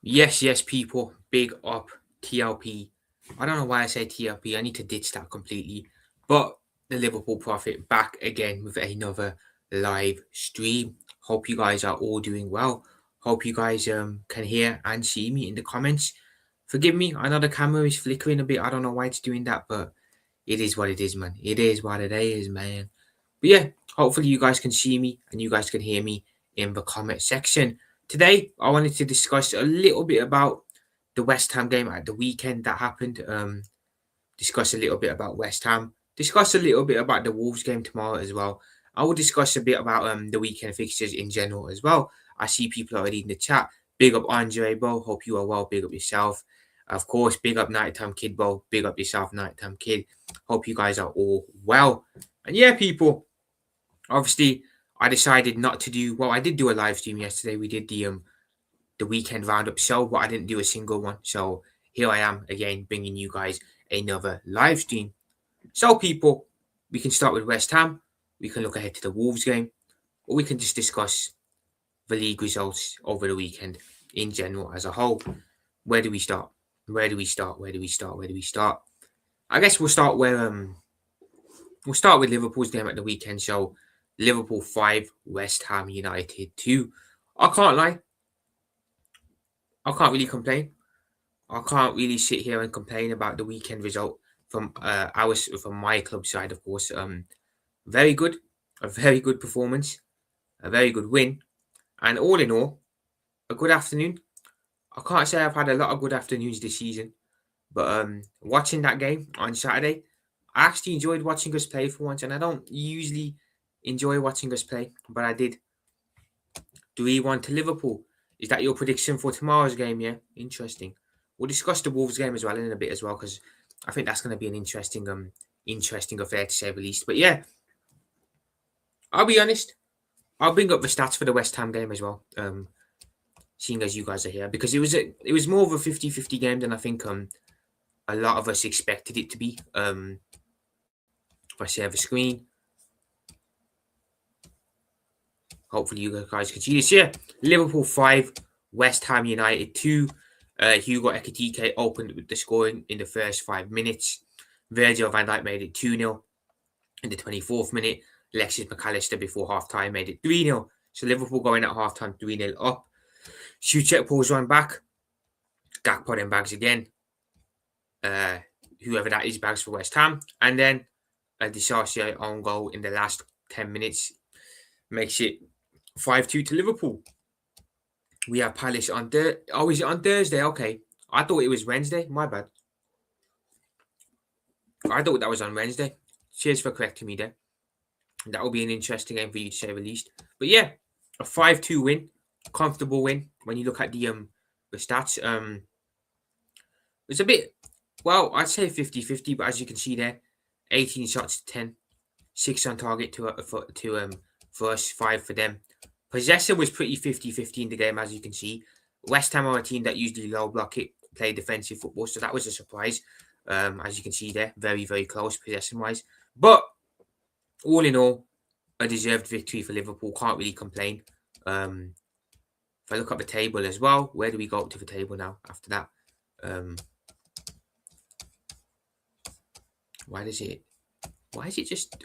Yes, people. Big up TLP. I don't know why I say TLP. I need to ditch that completely. But the Liverpool Prophet back again with another live stream. Hope you guys are all doing well. Hope you guys can hear and see me in the comments. Forgive me, I know the camera is flickering a bit. I don't know why it's doing that, but it is what it is, man. It is what it is, man. But yeah, hopefully you guys can see me and you guys can hear me in the comment section. Today, I wanted to discuss a little bit about the West Ham game at the weekend that happened. Discuss a little bit about West Ham. Discuss a little bit about the Wolves game tomorrow as well. I will discuss a bit about the weekend fixtures in general as well. I see people already in the chat. Big up Andre, bro. Hope you are well. Big up yourself. Of course, big up Nighttime Kid, bro. Big up yourself, Nighttime Kid. Hope you guys are all well. And yeah, people, obviously, I decided not to do. Well, I did do a live stream yesterday. We did the weekend roundup show, but I didn't do a single one. So here I am again, bringing you guys another live stream. So, people, we can start with West Ham. We can look ahead to the Wolves game, or we can just discuss the league results over the weekend in general as a whole. Where do we start? Where do we start? Where do we start? Where do we start? I guess we'll start with Liverpool's game at the weekend. So Liverpool 5, West Ham United 2. I can't lie. I can't really complain. I can't really sit here and complain about the weekend result from my club side, of course. Very good, a very good performance, a very good win, and all in all, a good afternoon. I can't say I've had a lot of good afternoons this season, but watching that game on Saturday, I actually enjoyed watching us play for once, and I don't usually enjoy watching us play, but I did. 3-1 to Liverpool. Is that your prediction for tomorrow's game? Yeah, interesting. We'll discuss the Wolves game as well in a bit as well, because I think that's going to be an interesting affair to say the least. But yeah, I'll be honest. I'll bring up the stats for the West Ham game as well. Seeing as you guys are here, because it was more of a 50-50 game than I think a lot of us expected it to be. If I share the screen, hopefully you guys can see this. Yeah, Liverpool 5, West Ham United 2. Hugo Ekitike opened with the scoring in the first 5 minutes. Virgil van Dijk made it 2-0 in the 24th minute. Alexis McAllister before half-time made it 3-0. So Liverpool going at half-time 3-0 up. Souček pulls one back. Gakpo then bags again. Whoever that is bags for West Ham. And then a Disarcia own goal in the last 10 minutes makes it 5-2 to Liverpool. We have Palace on Oh, is it on Thursday? Okay. I thought it was Wednesday. My bad. I thought that was on Wednesday. Cheers for correcting me there. That will be an interesting game for you to say the least. But yeah, a 5-2 win. Comfortable win when you look at the stats. It's a bit, well, I'd say 50-50, but as you can see there, 18 shots to 10, 6 on target to for us, 5 for them. Possession was pretty 50-50 in the game, as you can see. West Ham are a team that usually low block it, play defensive football, so that was a surprise. As you can see there, very, very close possession-wise. But all in all, a deserved victory for Liverpool. Can't really complain. If I look at the table as well, where do we go up to the table now after that? Why is it just...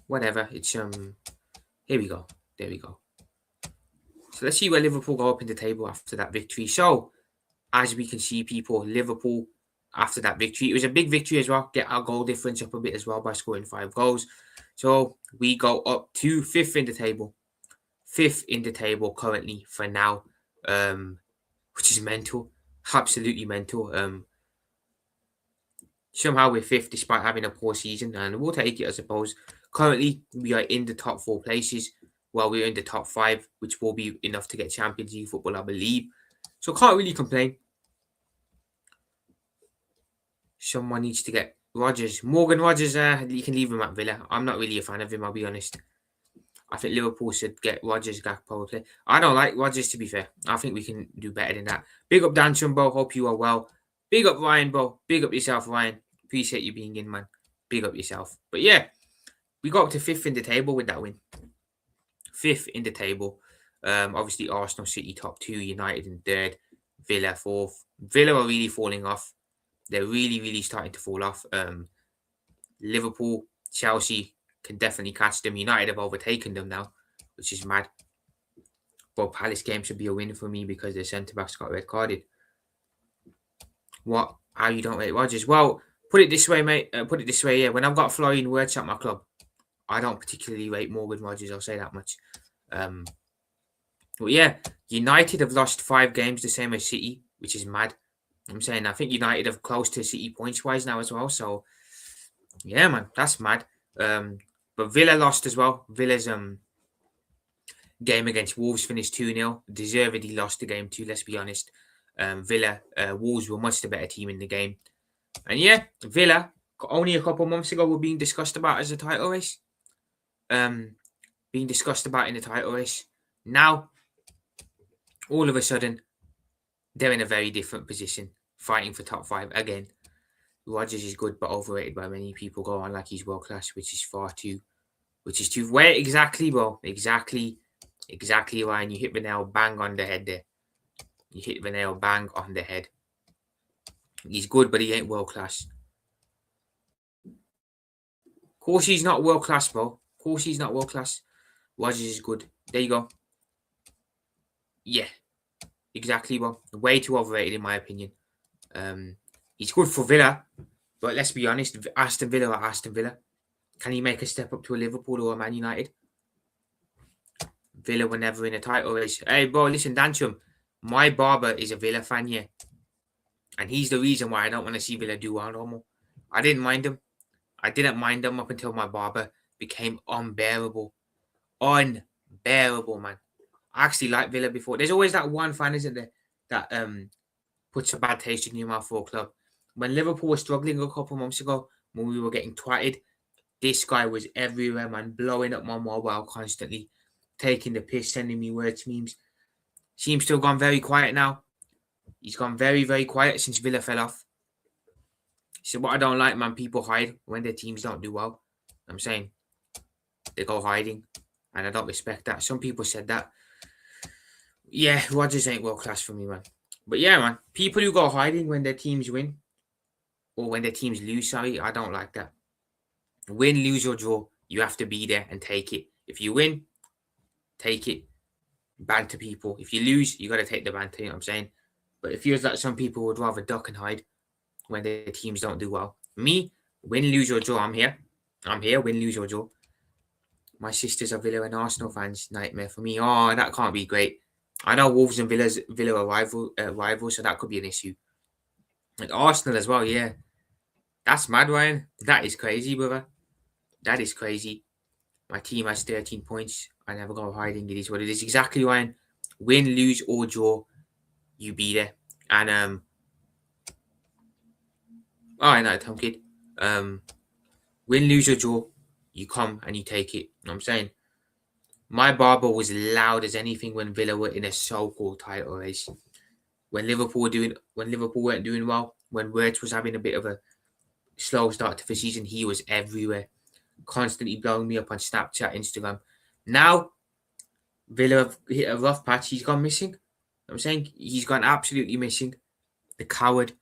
Whatever, it's here we go. There we go. So let's see where Liverpool go up in the table after that victory. So, as we can see, people, Liverpool, after that victory, it was a big victory as well. Get our goal difference up a bit as well by scoring 5 goals. So, we go up to 5th in the table. 5th in the table currently for now, which is mental. Absolutely mental. Somehow we're 5th despite having a poor season, and we'll take it, I suppose. Currently, we are in the top 4 places. Well, we're in the top 5, which will be enough to get Champions League football, I believe. So can't really complain. Someone needs to get Rodgers. Morgan Rodgers, you can leave him at Villa. I'm not really a fan of him, I'll be honest. I think Liverpool should get Rodgers, Gakpo play. I don't like Rodgers, to be fair. I think we can do better than that. Big up Dan Chumbo. Hope you are well. Big up Ryan, bro. Big up yourself, Ryan. Appreciate you being in, man. Big up yourself. But yeah, we got up to 5th in the table with that win. 5th in the table. Obviously, Arsenal, City top 2, United in 3rd, Villa 4th. Villa are really falling off. They're really, really starting to fall off. Liverpool, Chelsea can definitely catch them. United have overtaken them now, which is mad. But Palace game should be a win for me because their centre-backs got red carded. What? How you don't rate Rodgers? Well, put it this way, mate. Put it this way, yeah. When I've got Florian Wirtz at my club, I don't particularly rate Morgan Rodgers. I'll say that much. But yeah, United have lost 5 games, the same as City, which is mad. I'm saying I think United have close to City points wise now as well. So yeah, man, that's mad. But Villa lost as well. Villa's game against Wolves finished 2-0. Deservedly lost the game too. Let's be honest. Villa, Wolves were much the better team in the game. And yeah, Villa only a couple months ago were being discussed about as a title race. Being discussed about in the title race. Now, all of a sudden, they're in a very different position, fighting for top 5 again. Rodgers is good, but overrated by many people. Go on like he's world class, which is too. Where exactly, bro? Exactly, Ryan. You hit the nail bang on the head there. You hit the nail bang on the head. He's good, but he ain't world class. Of course, he's not world class, bro. Of course, he's not world class. Rodgers is good. There you go. Yeah, exactly, bro. Way too overrated, in my opinion. He's good for Villa, but let's be honest, Aston Villa are Aston Villa. Can he make a step up to a Liverpool or a Man United? Villa were never in a title race. Hey, bro, listen, Danchum, my barber is a Villa fan, yeah. And he's the reason why I don't want to see Villa do well no more. I didn't mind them. I didn't mind them up until my barber became unbearable. Unbearable, man. I actually liked Villa before. There's always that one fan, isn't there, that puts a bad taste in your mouth for a club. When Liverpool was struggling a couple months ago, when we were getting twatted, this guy was everywhere, man, blowing up my mobile constantly, taking the piss, sending me words, memes. Seems to have gone very quiet now. He's gone very, very quiet since Villa fell off. So what I don't like, man, people hide when their teams don't do well. I'm saying they go hiding, and I don't respect that. Some people said that. Yeah, Rodgers ain't world class for me, man. But yeah, man, people who go hiding when their teams win, or when their teams lose, sorry, I don't like that. Win, lose, or draw, you have to be there and take it. If you win, take it. Banter people. If you lose, you got to take the banter, you know what I'm saying? But it feels like some people would rather duck and hide when their teams don't do well. Me, win, lose, or draw, I'm here. I'm here, win, lose, or draw. My sisters are Villa and Arsenal fans. Nightmare for me. Oh, that can't be great. I know Wolves and Villa are rivals, so that could be an issue. And Arsenal as well, yeah. That's mad, Ryan. That is crazy, brother. That is crazy. My team has 13 points. I never go hiding. It is what it is. Exactly, Ryan. Win, lose, or draw, you be there. And I know, Tom Kid. Win, lose, or draw, you come and you take it. You know what I'm saying? My barber was loud as anything when Villa were in a so-called title race. When Liverpool weren't doing well, when Wirtz was having a bit of a slow start to the season, he was everywhere, constantly blowing me up on Snapchat, Instagram. Now, Villa have hit a rough patch. He's gone missing. I'm saying he's gone absolutely missing. The coward,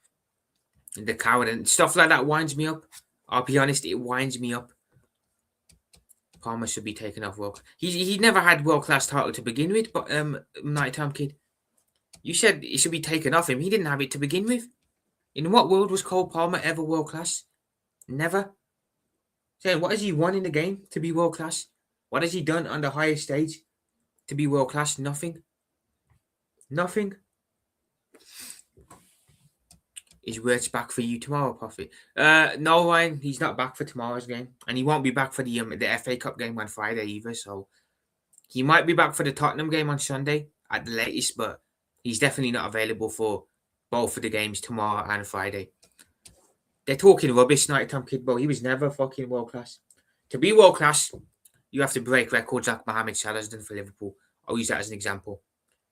and stuff like that winds me up. I'll be honest, it winds me up. Palmer should be taken off world. He never had world class title to begin with, but Nighttime Kid, you said it should be taken off him. He didn't have it to begin with. In what world was Cole Palmer ever world class? Never. Saying what has he won in the game to be world class? What has he done on the highest stage to be world class? Nothing. Nothing. Is Wirtz back for you tomorrow, Prophet? No, Ryan, he's not back for tomorrow's game, and he won't be back for the FA Cup game on Friday either. So he might be back for the Tottenham game on Sunday at the latest, but he's definitely not available for both of the games tomorrow and Friday. They're talking rubbish, Nighttime Kid, bro. He was never fucking world class. To be world class, you have to break records like Mohamed Salah's done for Liverpool. I'll use that as an example.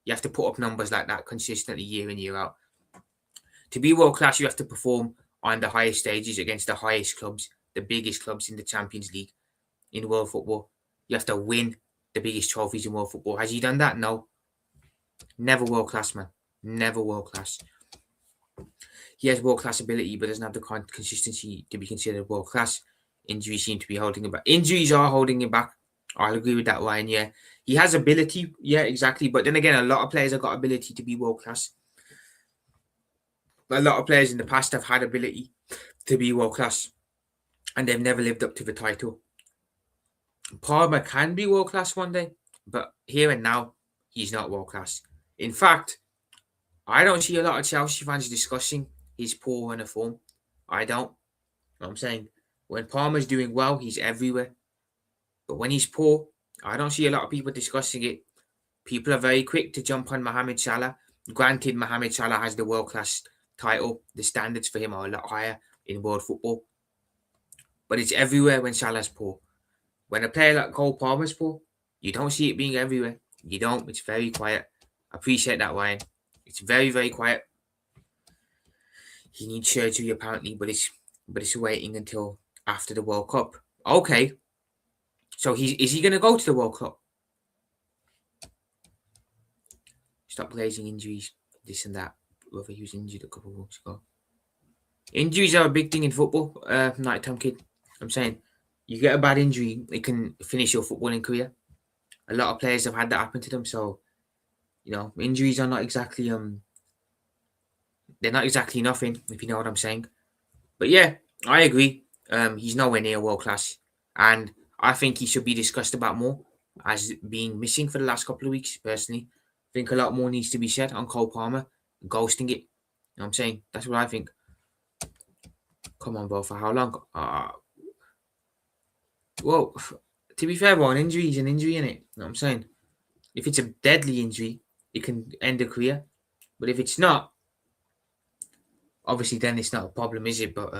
You have to put up numbers like that consistently year in, year out. To be world class, you have to perform on the highest stages against the highest clubs, the biggest clubs in the Champions League, in world football. You have to win the biggest trophies in world football. Has he done that? No. Never world class, man. Never world class. He has world class ability, but doesn't have the consistency to be considered world class. Injuries seem to be holding him back. Injuries are holding him back. I'll agree with that, Ryan. Yeah, he has ability. Yeah, exactly. But then again, a lot of players have got ability to be world class. A lot of players in the past have had ability to be world class, and they've never lived up to the title. Palmer can be world class one day, but here and now, he's not world class. In fact, I don't see a lot of Chelsea fans discussing his poor run of form. I don't. You know what I'm saying? When Palmer's doing well, he's everywhere. But when he's poor, I don't see a lot of people discussing it. People are very quick to jump on Mohamed Salah. Granted, Mohamed Salah has the world class title. The standards for him are a lot higher in world football. But it's everywhere when Salah's poor. When a player like Cole Palmer's poor, you don't see it being everywhere. You don't. It's very quiet. I appreciate that, Ryan. It's very, very quiet. He needs surgery apparently, but it's waiting until after the World Cup. Okay. So is he going to go to the World Cup? Stop raising injuries, this and that. Whether he was injured a couple of weeks ago. Injuries are a big thing in football. Nighttime kid. I'm saying, you get a bad injury, it can finish your footballing career. A lot of players have had that happen to them. So, injuries are not exactly they're not exactly nothing, if you know what I'm saying. But yeah, I agree. He's nowhere near world class, and I think he should be discussed about more as being missing for the last couple of weeks. Personally, I think a lot more needs to be said on Cole Palmer ghosting it. You know what I'm saying? That's what I think. Come on, bro. For how long? Well, to be fair, bro, an injury is an injury, innit? You know what I'm saying? If it's a deadly injury, it can end a career. But if it's not, obviously then it's not a problem, is it? But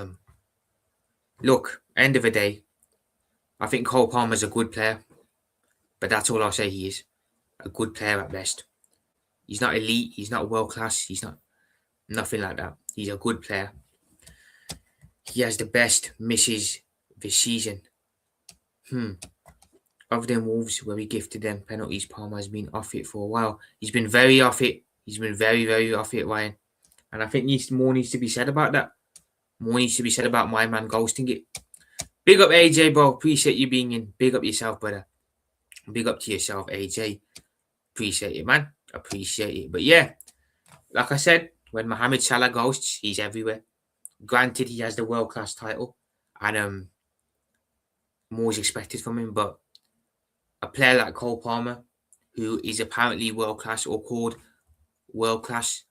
look, end of the day, I think Cole Palmer's a good player. But that's all I'll say he is. A good player at best. He's not elite. He's not world class. He's not nothing like that. He's a good player. He has the best misses this season. Other than Wolves, where we gifted them penalties, Palmer has been off it for a while. He's been very off it. He's been very, very off it, Ryan. And I think more needs to be said about that. More needs to be said about my man ghosting it. Big up AJ, bro. Appreciate you being in. Big up yourself, brother. Big up to yourself, AJ. Appreciate it, man. Appreciate it. But yeah, like I said, when Mohamed Salah ghosts, he's everywhere. Granted, he has the world-class title, and more is expected from him. But a player like Cole Palmer, who is apparently world-class or called world-class,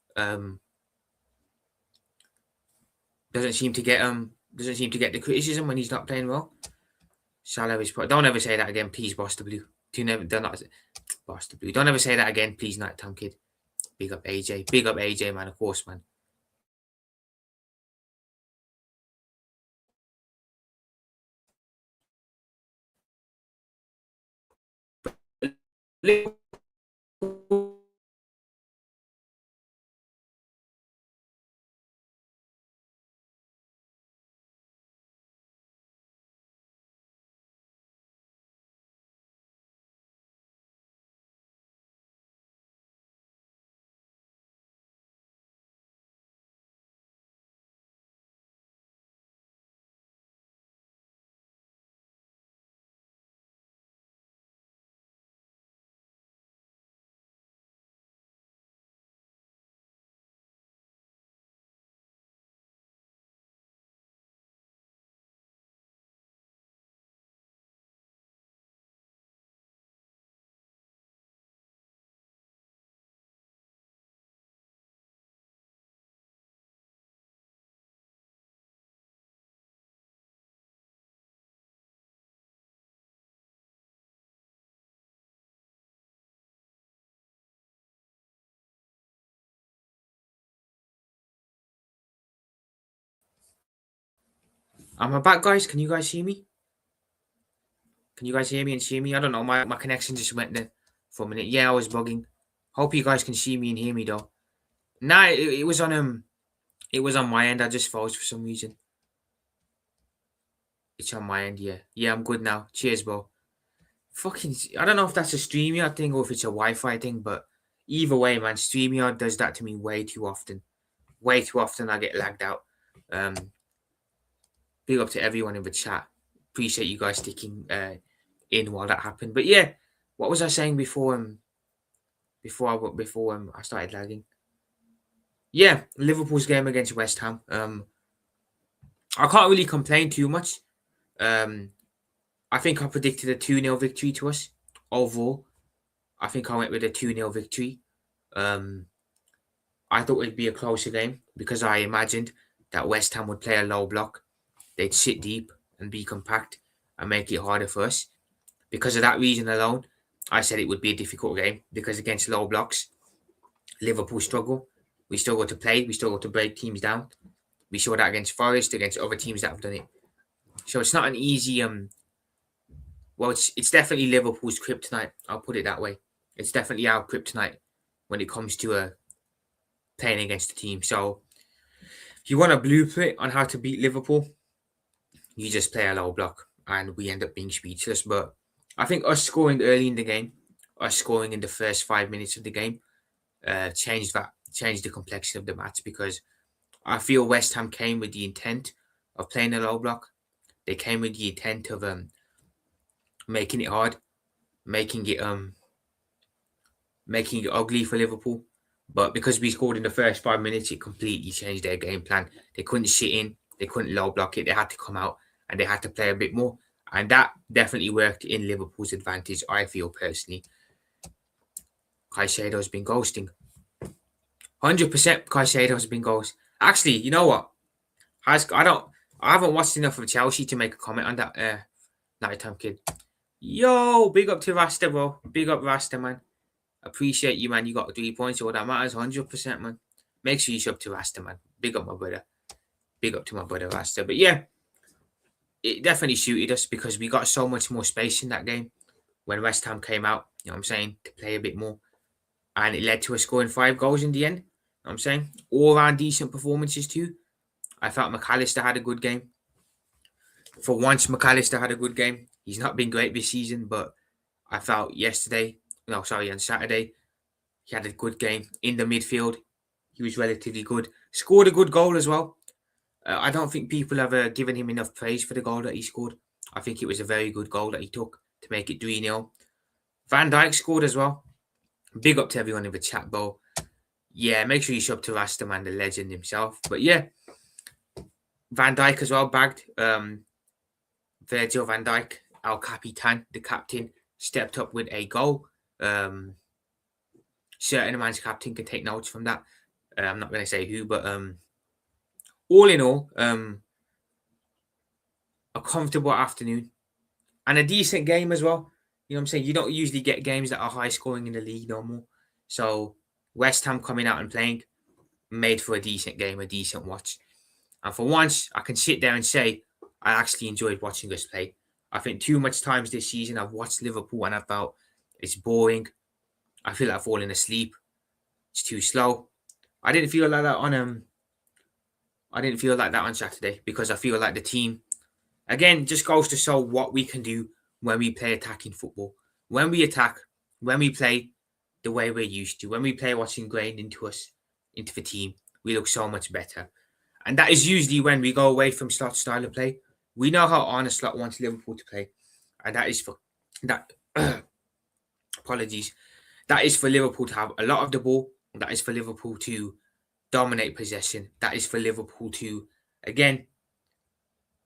doesn't seem to get the criticism when he's not playing well. Salah is. Don't ever say that again, please, Boss W. Don't Boss W. Don't ever say that again, please, Nighttime Kid. Big up AJ. Big up AJ, man. Of course, man. Am I back, guys? Can you guys hear me? Can you guys hear me and see me? I don't know. My connection just went there for a minute. Yeah, I was bugging. Hope you guys can see me and hear me though. Nah, it was on my end. I just froze for some reason. It's on my end, yeah. Yeah, I'm good now. Cheers, bro. fucking, I don't know if that's a StreamYard thing or if it's a Wi-Fi thing, but either way, man, StreamYard does that to me way too often. Way too often I get lagged out. Big up to everyone in the chat. Appreciate you guys sticking in while that happened. But yeah, what was I saying before I started lagging? Yeah, Liverpool's game against West Ham. I can't really complain too much. I think I predicted a 2-0 victory to us overall. I think I went with a 2-0 victory. I thought it'd be a closer game because I imagined that West Ham would play a low block. They'd sit deep and be compact and make it harder for us. Because of that reason alone, I said it would be a difficult game because against low blocks, Liverpool struggle. We struggle to play. We struggle to break teams down. We saw that against Forest, against other teams that have done it. So it's not an easy. Well, it's definitely Liverpool's kryptonite. I'll put it that way. It's definitely our kryptonite when it comes to playing against the team. So if you want a blueprint on how to beat Liverpool, you just play a low block, and we end up being speechless. But I think us scoring early in the game, us scoring in the first 5 minutes of the game, changed the complexion of the match because I feel West Ham came with the intent of playing a low block. They came with the intent of making it hard, making it ugly for Liverpool. But because we scored in the first 5 minutes, it completely changed their game plan. They couldn't sit in, they couldn't low block it. They had to come out and they had to play a bit more. And that definitely worked in Liverpool's advantage, I feel personally. Caicedo's been ghosting. 100% Caicedo's been ghost. Actually, you know what? I haven't watched enough of Chelsea to make a comment on that nighttime kid. Yo, big up to Rasta, bro. Big up Rasta, man. Appreciate you, man. You got 3 points. All that matters, 100%, man. Make sure you sub to Rasta, man. Big up my brother. Big up to my brother Rasta. But yeah, it definitely suited us because we got so much more space in that game when West Ham came out, you know what I'm saying, to play a bit more. And it led to us scoring 5 goals in the end. You know what I'm saying? All around decent performances too. I thought McAllister had a good game. For once, McAllister had a good game. He's not been great this season, but I felt on Saturday, he had a good game in the midfield. He was relatively good. Scored a good goal as well. I don't think people have given him enough praise for the goal that he scored. I think it was a very good goal that he took to make it 3-0. Van Dijk scored as well. Big up to everyone in the chat, bro. Yeah, make sure you sub to Rastaman, the legend himself. But yeah, Van Dijk as well bagged. Virgil van Dijk, El Capitan, the captain, stepped up with a goal. Certain man's captain can take notes from that. I'm not going to say who, but all in all, a comfortable afternoon and a decent game as well. You know what I'm saying? You don't usually get games that are high scoring in the league no more. So West Ham coming out and playing made for a decent game, a decent watch. And for once, I can sit there and say I actually enjoyed watching us play. I think too much times this season I've watched Liverpool and I felt it's boring. I feel like I've fallen asleep. It's too slow. I didn't feel like that on Saturday because I feel like the team again just goes to show what we can do when we play attacking football. When we attack, when we play the way we're used to, when we play what's ingrained into us, into the team, we look so much better. And that is usually when we go away from Slot's style of play. We know how Arne Slot wants Liverpool to play. And that is for that apologies. That is for Liverpool to have a lot of the ball. That is for Liverpool to dominate possession. That is for Liverpool to, again,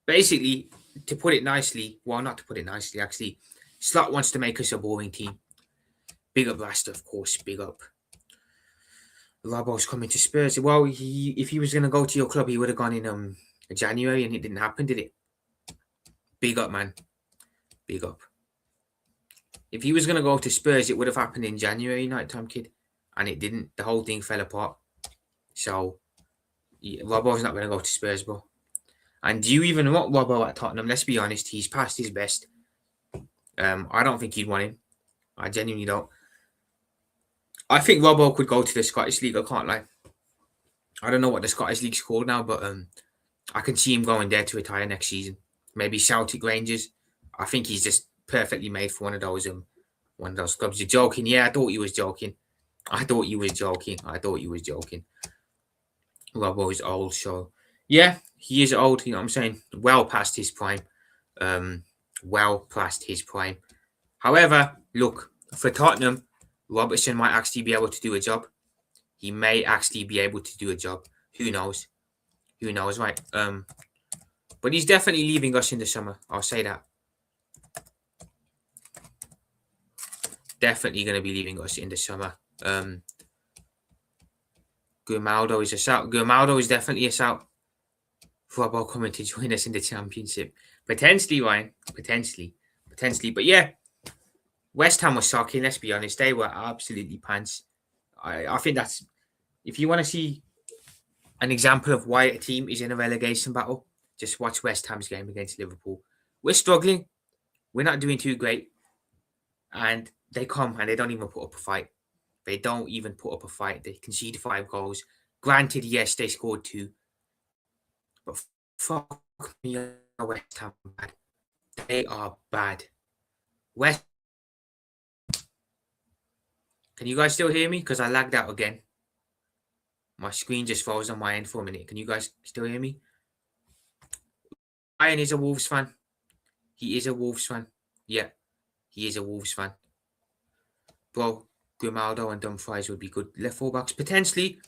basically, to put it nicely, well, not to put it nicely, actually, Slot wants to make us a boring team. Big up Rasta, of course, big up. Robbo's coming to Spurs. Well, if he was going to go to your club, he would have gone in January, and it didn't happen, did it? Big up, man. Big up. If he was going to go to Spurs, it would have happened in January, nighttime kid, and it didn't. The whole thing fell apart. So, yeah, Robbo's not going to go to Spurs, bro. And do you even want Robbo at Tottenham? Let's be honest, he's past his best. I don't think you'd want him. I genuinely don't. I think Robbo could go to the Scottish League. I can't lie. I don't know what the Scottish League's called now, but I can see him going there to retire next season. Maybe Celtic Rangers. I think he's just perfectly made for one of those clubs. You're joking? Yeah, I thought you was joking. Robbo's old, so yeah, he is old. You know what I'm saying? Well past his prime. Um, well past his prime. However, look, for Tottenham, Robertson might actually be able to do a job. He may actually be able to do a job. Who knows? Who knows, right? But he's definitely leaving us in the summer. I'll say that. Definitely going to be leaving us in the summer. Grimaldo is a shout. Grimaldo is definitely a shout. Robbo coming to join us in the championship. Potentially, Ryan. Potentially. But yeah, West Ham was shocking, let's be honest. They were absolutely pants. I think that's, if you want to see an example of why a team is in a relegation battle, just watch West Ham's game against Liverpool. We're struggling. We're not doing too great. And they come and they don't even put up a fight. They don't even put up a fight. They conceded 5 goals. Granted, yes, they scored 2. But fuck me, West Ham bad. They are bad. West. Can you guys still hear me? Because I lagged out again. My screen just froze on my end for a minute. Can you guys still hear me? Ryan is a Wolves fan. He is a Wolves fan. Yeah, he is a Wolves fan. Bro, Grimaldo and Dumfries would be good left fullbacks. Potentially.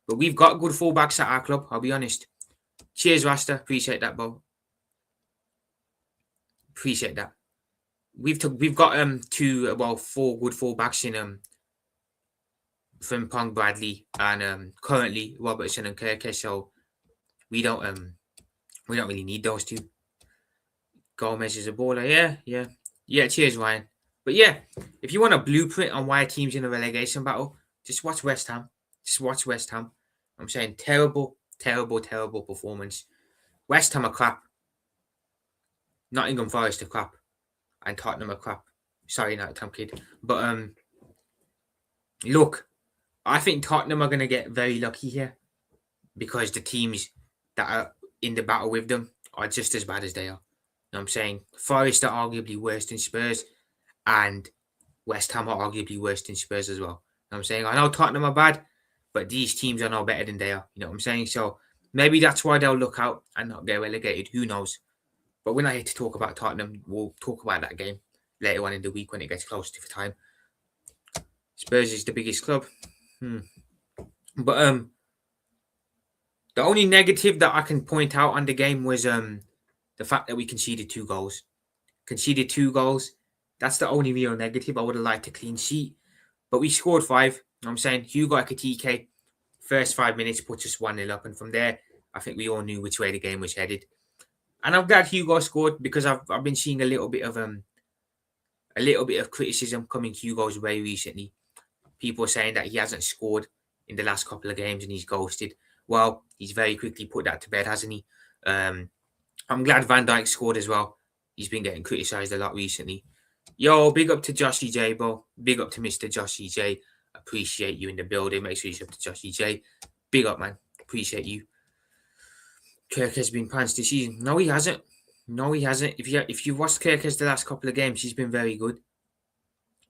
But we've got good fullbacks at our club, I'll be honest. Cheers, Rasta. Appreciate that, bro. Appreciate that. We've got 4 good fullbacks in Frimpong, Bradley, and currently Robertson and Kirke. So we don't really need those 2. Gomez is a baller. Yeah. Cheers, Ryan. But yeah, if you want a blueprint on why a team's in a relegation battle, just watch West Ham. I'm saying terrible performance. West Ham are crap. Nottingham Forest are crap. And Tottenham are crap. Sorry, not Tom Kid. But look, I think Tottenham are going to get very lucky here because the teams that are in the battle with them are just as bad as they are. You know what I'm saying? Forest are arguably worse than Spurs, and West Ham are arguably worse than Spurs as well. You know what I'm saying? I know Tottenham are bad, but these teams are no better than they are. You know what I'm saying? So maybe that's why they'll look out and not get relegated. Who knows? But we're not here to talk about Tottenham. We'll talk about that game later on in the week when it gets closer to the time. Spurs is the biggest club. But the only negative that I can point out on the game was the fact that we conceded 2 goals. That's the only real negative. I would have liked a clean sheet. But we scored 5. You know what I'm saying? Hugo Ekitike, first 5 minutes, puts us 1-0 up. And from there, I think we all knew which way the game was headed. And I'm glad Hugo scored because I've been seeing a little bit of criticism coming Hugo's way recently. People saying that he hasn't scored in the last couple of games and he's ghosted. Well, he's very quickly put that to bed, hasn't he? I'm glad Van Dijk scored as well. He's been getting criticised a lot recently. Yo, big up to Joshy J, bro. Big up to Mr. Joshy J. Appreciate you in the building. Make sure you sub to Joshy J. Big up, man. Appreciate you. Kirk has been pants this season. No, he hasn't. If you watched Kirkes the last couple of games, he's been very good.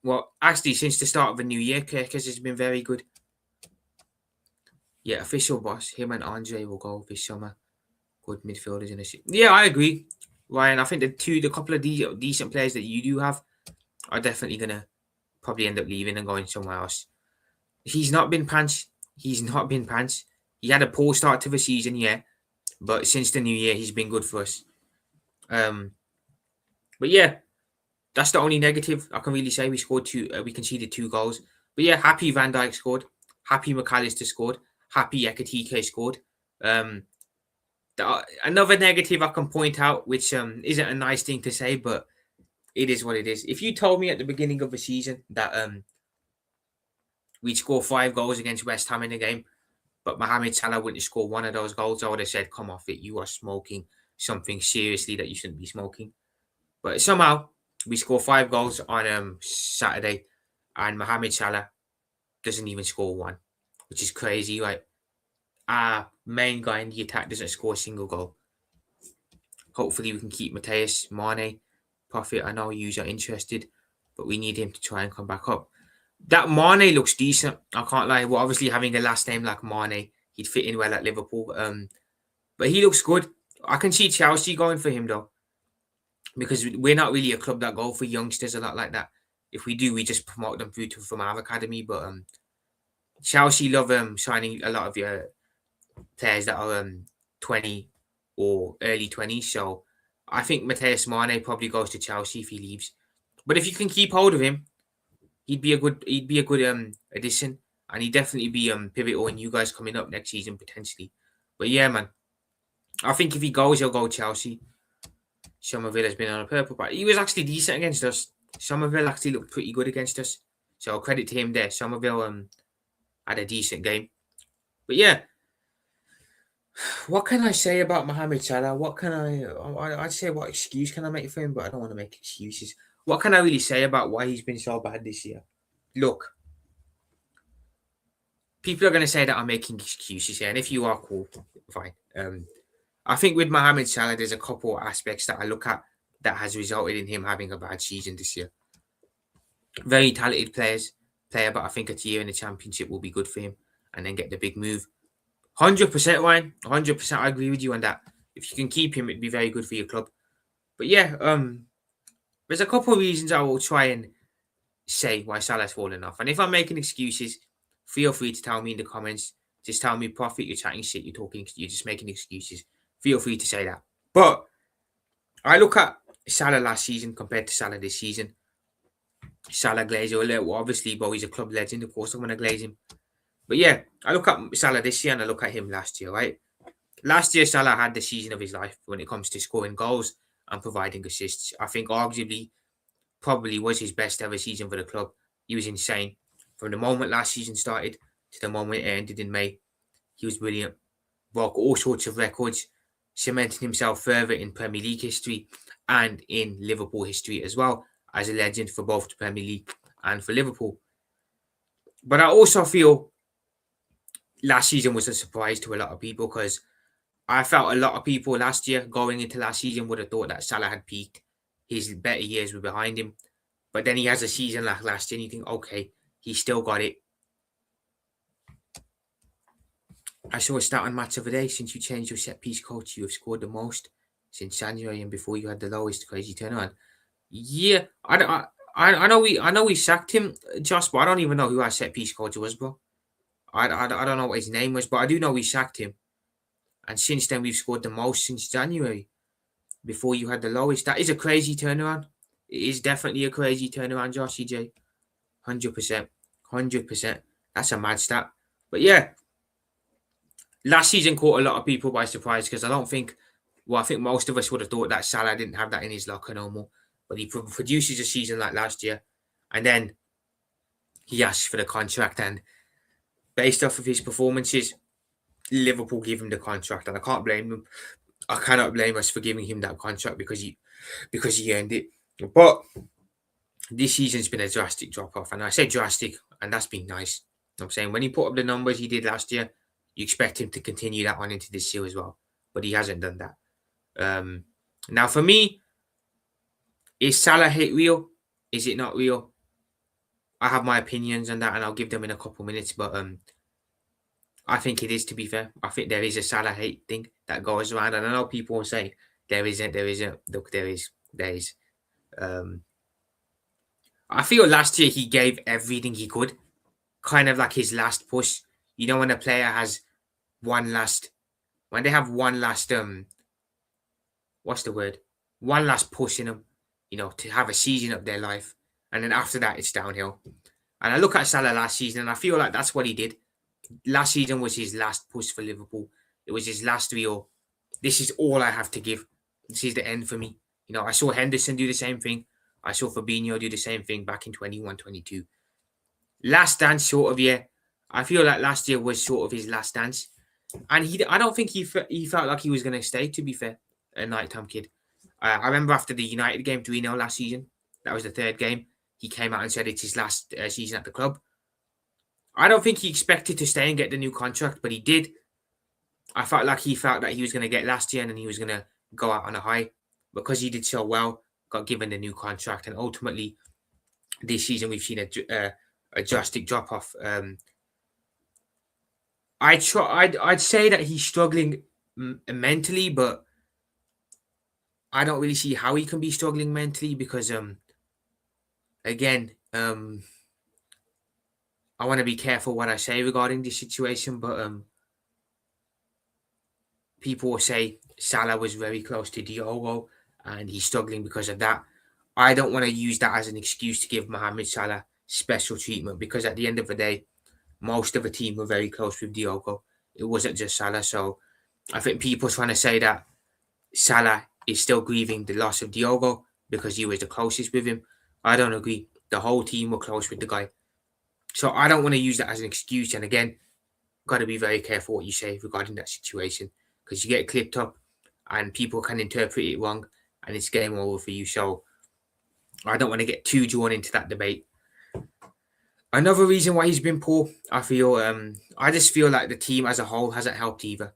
Well, actually, since the start of the new year, Kirkes has been very good. Yeah, official boss. Him and Andre will go this summer. Good midfielders in a season. Yeah, I agree, Ryan. I think the couple of decent players that you do have are definitely gonna probably end up leaving and going somewhere else. He's not been pants. He had a poor start to the season, yeah, but since the new year, he's been good for us. But yeah, that's the only negative I can really say. We conceded 2 goals. But yeah, happy Van Dijk scored. Happy McAllister scored. Happy Ekitike scored. Another negative I can point out, which isn't a nice thing to say, but it is what it is. If you told me at the beginning of the season that we'd score 5 goals against West Ham in a game, but Mohamed Salah wouldn't score one of those goals, I would have said, come off it. You are smoking something seriously that you shouldn't be smoking. But somehow, we score 5 goals on Saturday, and Mohamed Salah doesn't even score 1, which is crazy, right? Our main guy in the attack doesn't score a single goal. Hopefully, we can keep Mateus, Mane, Prophet, I know you are interested, but we need him to try and come back up. That Mane looks decent. I can't lie. Well, obviously having a last name like Mane, he'd fit in well at Liverpool. But he looks good. I can see Chelsea going for him though, because we're not really a club that go for youngsters a lot like that. If we do, we just promote them through from our academy. But Chelsea love signing a lot of your players that are 20 or early 20s. So I think Matthias Mane probably goes to Chelsea if he leaves. But if you can keep hold of him, he'd be a good addition, and he'd definitely be pivotal in you guys coming up next season potentially. But yeah, man, I think if he goes, he'll go Chelsea. Somerville has been on a purple, but he was actually decent against us. Somerville actually looked pretty good against us, so credit to him there. Somerville had a decent game. But yeah, what can I say about Mohamed Salah? What can I'd say what excuse can I make for him, but I don't want to make excuses. What can I really say about why he's been so bad this year? Look, people are going to say that I'm making excuses here, and if you are, cool, fine. I think with Mohamed Salah, there's a couple of aspects that I look at that has resulted in him having a bad season this year. Very talented player, but I think a year in the Championship will be good for him, and then get the big move. 100%, Ryan. 100%. I agree with you on that. If you can keep him, it'd be very good for your club. But yeah, there's a couple of reasons I will try and say why Salah's fallen off. And if I'm making excuses, feel free to tell me in the comments. Just tell me, Prophet, you're chatting shit, you're just making excuses. Feel free to say that. But I look at Salah last season compared to Salah this season. Salah glaze a little, obviously, but he's a club legend. Of course, I'm going to glaze him. But yeah, I look at Salah this year and I look at him last year, right? Last year, Salah had the season of his life when it comes to scoring goals and providing assists. I think arguably, probably was his best ever season for the club. He was insane. From the moment last season started to the moment it ended in May, he was brilliant. Broke all sorts of records, cementing himself further in Premier League history and in Liverpool history as well, as a legend for both the Premier League and for Liverpool. But I also feel last season was a surprise to a lot of people, because I felt a lot of people last year going into last season would have thought that Salah had peaked. His better years were behind him. But then he has a season like last year and you think, okay, he still got it. I saw a stat on Match of the Day. Since you changed your set-piece coach, you have scored the most since January, and before you had the lowest. Crazy turnaround. Yeah, I know we sacked him, Josh, but I don't even know who our set-piece coach was, bro. I don't know what his name was, but I do know we sacked him. And since then, we've scored the most since January, before you had the lowest. That is a crazy turnaround. It is definitely a crazy turnaround, Josh CJ. 100%. 100%. That's a mad stat. But yeah, last season caught a lot of people by surprise, because I think most of us would have thought that Salah didn't have that in his locker no more. But he produces a season like last year, and then he asks for the contract, and based off of his performances, Liverpool give him the contract, and I can't blame them. I cannot blame us for giving him that contract because he earned it. But this season's been a drastic drop off, and I say drastic, and that's been nice. I'm saying when he put up the numbers he did last year, you expect him to continue that on into this year as well, but he hasn't done that. Now, for me, is Salah hate real? Is it not real? I have my opinions on that, and I'll give them in a couple minutes. But I think it is, to be fair. I think there is a Salah hate thing that goes around, and I know people will say there isn't. Look, there is. I feel last year he gave everything he could, kind of like his last push. You know, when a player has one last what's the word? One last push in them, to have a season of their life, and then after that it's downhill. And I look at Salah last season, and I feel like that's what he did. Last season was his last push for Liverpool. It was his last real. This is all I have to give. This is the end for me. I saw Henderson do the same thing. I saw Fabinho do the same thing back in 21-22. Last dance sort of year. I feel like last year was sort of his last dance. And I don't think he felt like he was going to stay, to be fair, a nighttime kid. I remember after the United game 3-0 last season, that was the third game, he came out and said it's his last season at the club. I don't think he expected to stay and get the new contract, but he did. I felt like he felt that he was going to get last year and then he was going to go out on a high because he did so well. got given a new contract, and ultimately this season we've seen a drastic drop off. I'd say that he's struggling mentally, but I don't really see how he can be struggling mentally because again I want to be careful what I say regarding this situation, but people will say Salah was very close to Diogo and he's struggling because of that. I don't want to use that as an excuse to give Mohamed Salah special treatment because at the end of the day, most of the team were very close with Diogo. It wasn't just Salah. So I think people trying to say that Salah is still grieving the loss of Diogo because he was the closest with him. I don't agree. The whole team were close with the guy. So I don't want to use that as an excuse. And again, got to be very careful what you say regarding that situation because you get clipped up and people can interpret it wrong and it's game over for you. So I don't want to get too drawn into that debate. Another reason why he's been poor, I feel, I just feel like the team as a whole hasn't helped either.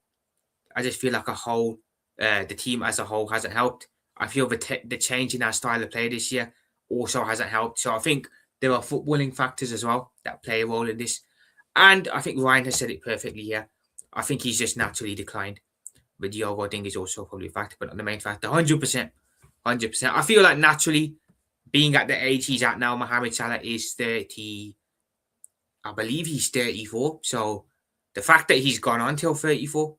I just feel like the team as a whole hasn't helped. I feel the change in our style of play this year also hasn't helped. So I think there are footballing factors as well that play a role in this. And I think Ryan has said it perfectly here. I think he's just naturally declined. But Diogo, I think, is also probably a factor, but not the main factor. 100%. 100%. I feel like naturally, being at the age he's at now, Mohamed Salah is 30. I believe he's 34. So the fact that he's gone on till 34,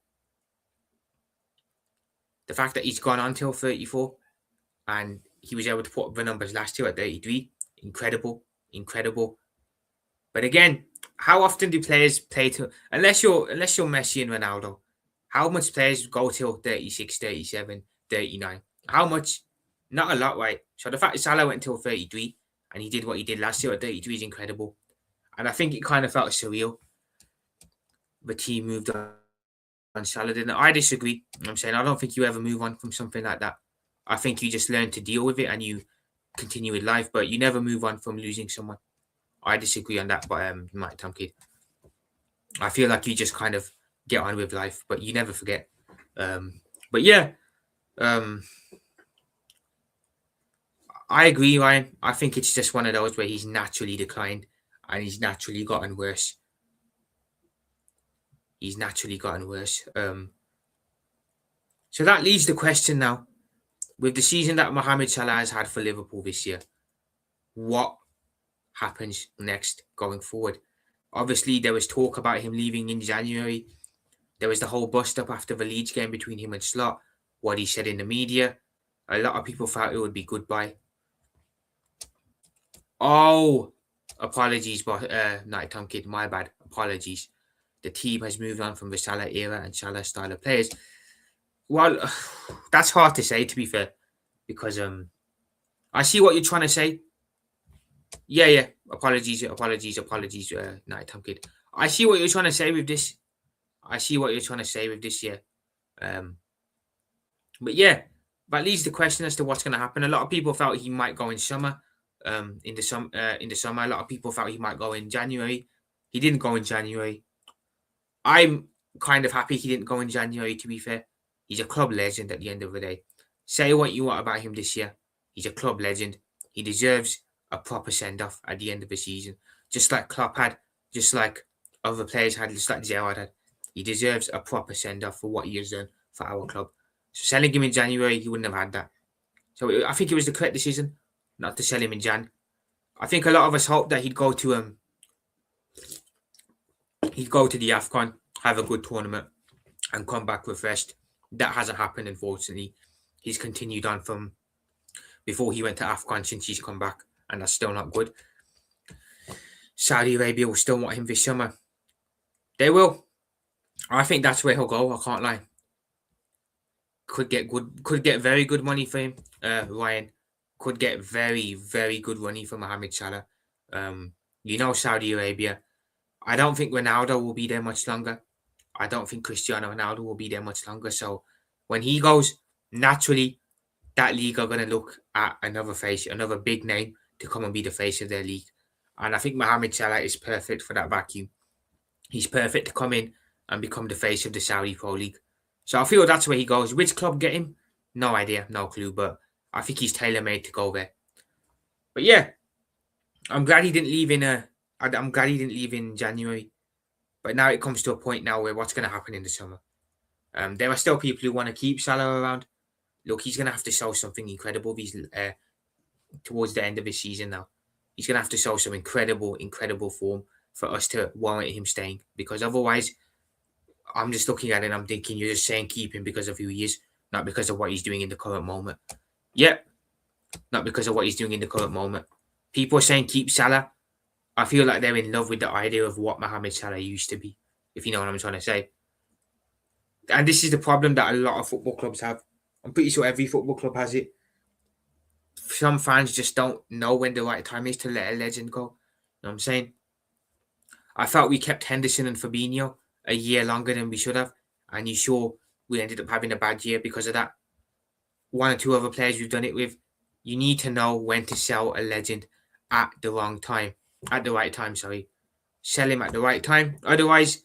and he was able to put up the numbers last year at 33, incredible. But again, how often do players play to unless you're Messi and Ronaldo? How much players go till 36, 37, 39? How much? Not a lot, right? So the fact that Salah went until 33 and he did what he did last year at 33 is incredible. And I think it kind of felt surreal. The team moved on Salah, didn't it? I disagree. I'm saying I don't think you ever move on from something like that. I think you just learn to deal with it and you continue with life, but you never move on from losing someone. I disagree on that, but Mike Tomkid. I feel like you just kind of get on with life, but you never forget. But yeah, I agree, Ryan. I think it's just one of those where he's naturally declined and he's naturally gotten worse. So that leaves the question now. With the season that Mohamed Salah has had for Liverpool this year, what happens next going forward? Obviously, there was talk about him leaving in January. There was the whole bust-up after the Leeds game between him and Slot, what he said in the media. A lot of people thought it would be goodbye. Oh, apologies, but Night Tom Kid, my bad. Apologies. The team has moved on from the Salah era and Salah style of players. Well, that's hard to say, to be fair, because I see what you're trying to say. Yeah. Apologies, Night Tom Kid. I see what you're trying to say with this. Yeah. But yeah, that leaves the question as to what's going to happen. A lot of people felt he might go in summer. In the summer, a lot of people thought he might go in January. He didn't go in January. I'm kind of happy he didn't go in January, to be fair. He's a club legend at the end of the day. Say what you want about him this year. He's a club legend. He deserves a proper send-off at the end of the season. Just like Klopp had, just like other players had, just like Gerrard had. He deserves a proper send-off for what he has done for our club. So selling him in January, he wouldn't have had that. So I think it was the correct decision not to sell him in Jan. I think a lot of us hoped that he'd go to the AFCON, have a good tournament, and come back refreshed. That hasn't happened, unfortunately. He's continued on from before he went to AFCON since he's come back, and that's still not good. Saudi Arabia will still want him this summer. They will. I think that's where he'll go. I can't lie. Could get very good money for him, Ryan. Could get very, very good money for Mohamed Salah. Saudi Arabia. I don't think Ronaldo will be there much longer. I don't think Cristiano Ronaldo will be there much longer. So when he goes, naturally, that league are going to look at another face, another big name to come and be the face of their league. And I think Mohamed Salah is perfect for that vacuum. He's perfect to come in and become the face of the Saudi Pro League. So I feel that's where he goes. Which club get him? No idea, no clue. But I think he's tailor-made to go there. But yeah, I'm glad he didn't leave in I'm glad he didn't leave in January. But now it comes to a point now where what's going to happen in the summer? There are still people who want to keep Salah around. Look, he's going to have to show something incredible towards the end of his season now. He's going to have to show some incredible form for us to warrant him staying. Because otherwise, I'm just looking at it and I'm thinking you're just saying keep him because of who he is, not because of what he's doing in the current moment. Yep, not because of what he's doing in the current moment. People are saying keep Salah. I feel like they're in love with the idea of what Mohamed Salah used to be, if you know what I'm trying to say. And this is the problem that a lot of football clubs have. I'm pretty sure every football club has it. Some fans just don't know when the right time is to let a legend go. You know what I'm saying? I felt we kept Henderson and Fabinho a year longer than we should have. And you sure we ended up having a bad year because of that. One or two other players we've done it with. You need to know when to sell a legend at the wrong time. At the right time, sorry. Sell him at the right time. Otherwise,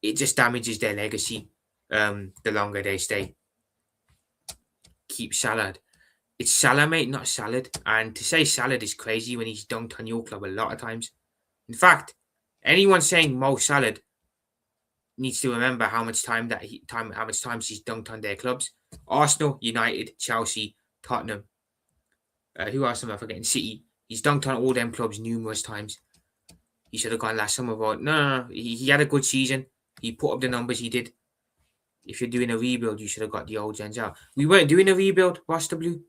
it just damages their legacy the longer they stay. Keep Salah. It's Salah, mate, not salad. And to say salad is crazy when he's dunked on your club a lot of times. In fact, anyone saying Mo Salah needs to remember how much times he's dunked on their clubs. Arsenal, United, Chelsea, Tottenham. Who else am I forgetting? City. He's dunked on all them clubs numerous times. He should have gone last summer, but no. He had a good season. He put up the numbers he did. If you're doing a rebuild, you should have got the old gens out. We weren't doing a rebuild, Ross W.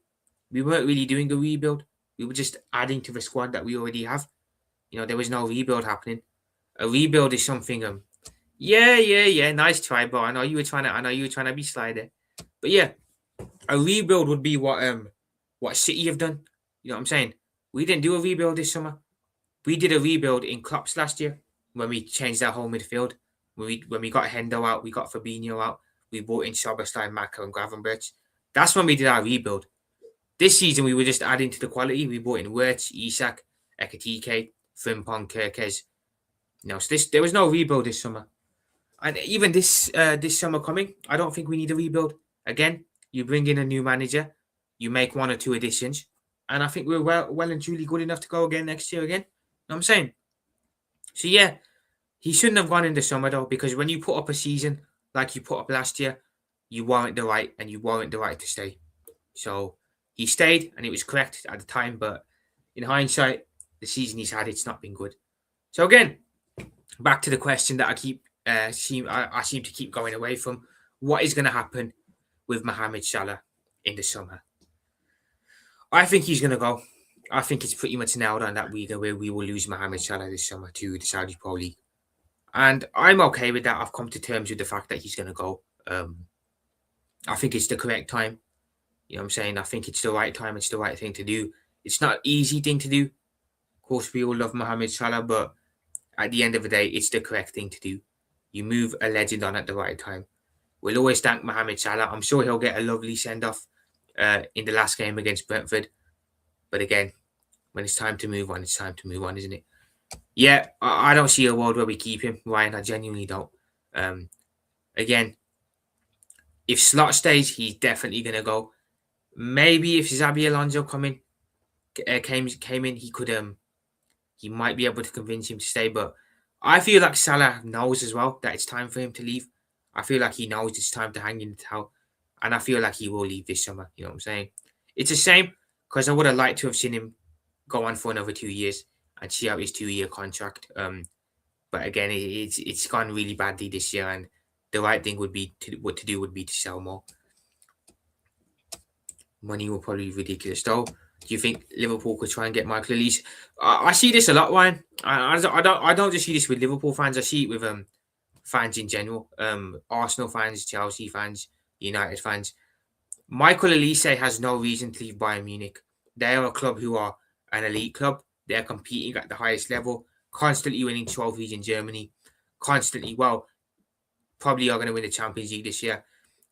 We weren't really doing a rebuild. We were just adding to the squad that we already have. You know, there was no rebuild happening. A rebuild is something. Yeah. Nice try, but I know you were trying to be sly there. But yeah, a rebuild would be what City have done. You know what I'm saying? We didn't do a rebuild this summer. We did a rebuild in Klopp's last year when we changed our whole midfield. When we got Hendo out, we got Fabinho out. We brought in Szoboszlai, Maka, and Gravenberch. That's when we did our rebuild. This season, we were just adding to the quality. We brought in Wirtz, Isak, Ekitike, Frimpong, Kirkez. So there was no rebuild this summer. And even this summer coming, I don't think we need a rebuild. Again, you bring in a new manager, you make one or two additions, and I think we're well and truly good enough to go again next year again. You know what I'm saying? So yeah, he shouldn't have gone in the summer though, because when you put up a season like you put up last year, you warrant the right to stay. So he stayed, and it was correct at the time, but in hindsight, the season he's had, it's not been good. So again, back to the question that I seem to keep going away from: what is going to happen with Mohamed Salah in the summer? I think he's going to go. I think it's pretty much nailed on that we will lose Mohamed Salah this summer to the Saudi Pro League, and I'm okay with that. I've come to terms with the fact that he's going to go. I think it's the correct time. You know what I'm saying? I think it's the right time. It's the right thing to do. It's not an easy thing to do. Of course, we all love Mohamed Salah, but at the end of the day, it's the correct thing to do. You move a legend on at the right time. We'll always thank Mohamed Salah. I'm sure he'll get a lovely send-off in the last game against Brentford. But again, when it's time to move on, it's time to move on, isn't it? Yeah, I don't see a world where we keep him, Ryan. I genuinely don't. Again, if Slot stays, he's definitely going to go. Maybe if Xabi Alonso came in, he might be able to convince him to stay. But I feel like Salah knows as well that it's time for him to leave. I feel like he knows it's time to hang in the towel, and I feel like he will leave this summer. You know what I'm saying? It's a shame because I would have liked to have seen him go on for another 2 years and see out his 2-year contract. But again, it's gone really badly this year, and the right thing would be to sell more. Money will probably be ridiculous, though. Do you think Liverpool could try and get Michael Elise? I see this a lot, Ryan. I don't just see this with Liverpool fans. I see it with fans in general. Arsenal fans, Chelsea fans, United fans. Michael Elise has no reason to leave Bayern Munich. They are a club who are an elite club. They're competing at the highest level, constantly winning trophies in Germany, probably are going to win the Champions League this year.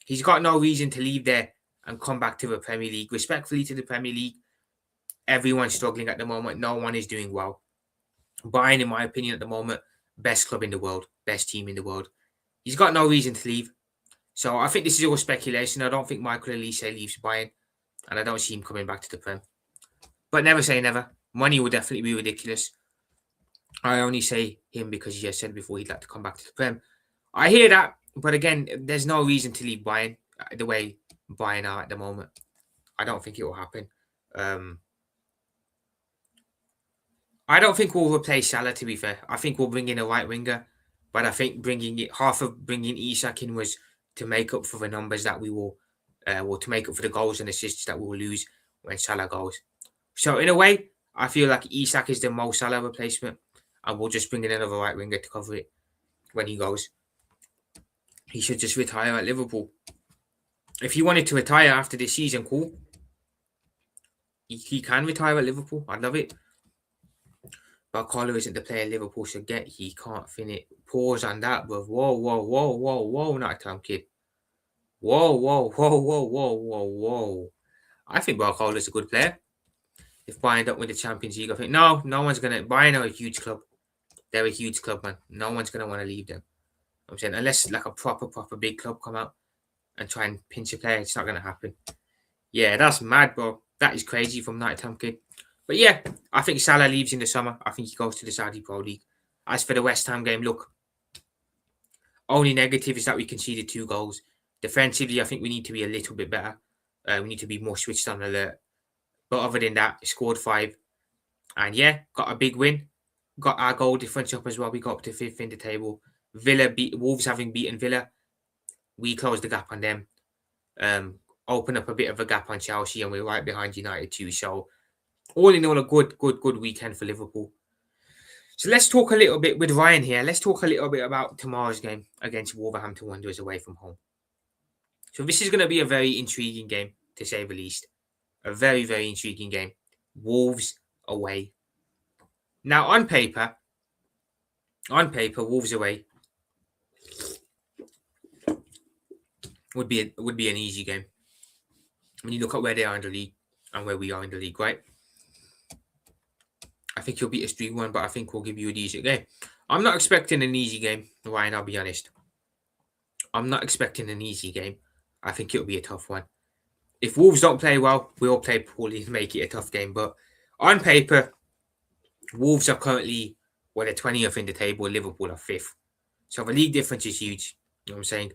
He's got no reason to leave there and come back to the Premier League. Respectfully to the Premier League, everyone's struggling at the moment. No one is doing well. Bayern, in my opinion, at the moment, best club in the world, best team in the world. He's got no reason to leave. So I think this is all speculation. I don't think Michael Elise leaves Bayern. and I don't see him coming back to the Prem. But never say never. Money will definitely be ridiculous. I only say him because he has said before he'd like to come back to the Prem. I hear that, but again, there's no reason to leave Bayern the way Bayern are at the moment. I don't think it will happen. I don't think we'll replace Salah, to be fair. I think we'll bring in a right winger, but I think half of bringing Isak in was to make up for the numbers that we will, or to make up for the goals and assists that we will lose when Salah goes. So in a way, I feel like Isak is the Mo Salah replacement, and we'll just bring in another right winger to cover it when he goes. He should just retire at Liverpool. If he wanted to retire after this season, cool. He can retire at Liverpool. I'd love it. But Carlo isn't the player Liverpool should get. He can't finish. Pause on that, bro. Whoa, not a time, kid. Whoa. I think Barcola is a good player. If Bayern don't win the Champions League, I think no one's gonna. Bayern are a huge club. They're a huge club, man. No one's gonna want to leave them. I'm saying unless like a proper big club come out and try and pinch a player, it's not gonna happen. Yeah, that's mad, bro. That is crazy from Nighttime Kid. But yeah, I think Salah leaves in the summer. I think he goes to the Saudi Pro League. As for the West Ham game, look, only negative is that we conceded 2 goals. Defensively, I think we need to be a little bit better. We need to be more switched on alert. But other than that, scored 5. And yeah, got a big win. Got our goal difference up as well. We got up to 5th in the table. Wolves having beaten Villa. We closed the gap on them. Open up a bit of a gap on Chelsea, and we're right behind United too. So all in all, a good weekend for Liverpool. So let's talk a little bit with Ryan here. Let's talk a little bit about tomorrow's game against Wolverhampton Wanderers away from home. So this is going to be a very intriguing game, to say the least. A very, very intriguing game. Wolves away. Now, on paper, Wolves away would be an easy game. When you look at where they are in the league and where we are in the league, right? I think you'll beat us 3-1, but I think we'll give you a decent game. I'm not expecting an easy game, Ryan, I'll be honest. I'm not expecting an easy game. I think it'll be a tough one. If Wolves don't play well, we'll play poorly and make it a tough game. But on paper, Wolves are currently, they're 20th in the table, Liverpool are 5th. So the league difference is huge. You know what I'm saying?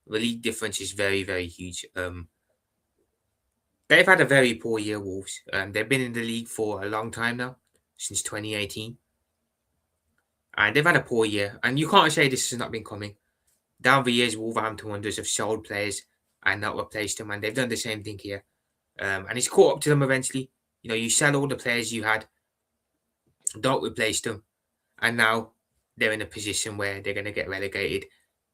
The league difference is very, very huge. They've had a very poor year, Wolves. They've been in the league for a long time now, since 2018. And they've had a poor year. And you can't say this has not been coming. Down the years, Wolverhampton Wanderers have sold players and not replaced them. And they've done the same thing here. And it's caught up to them eventually. You know, you sell all the players you had, don't replace them. And now they're in a position where they're going to get relegated.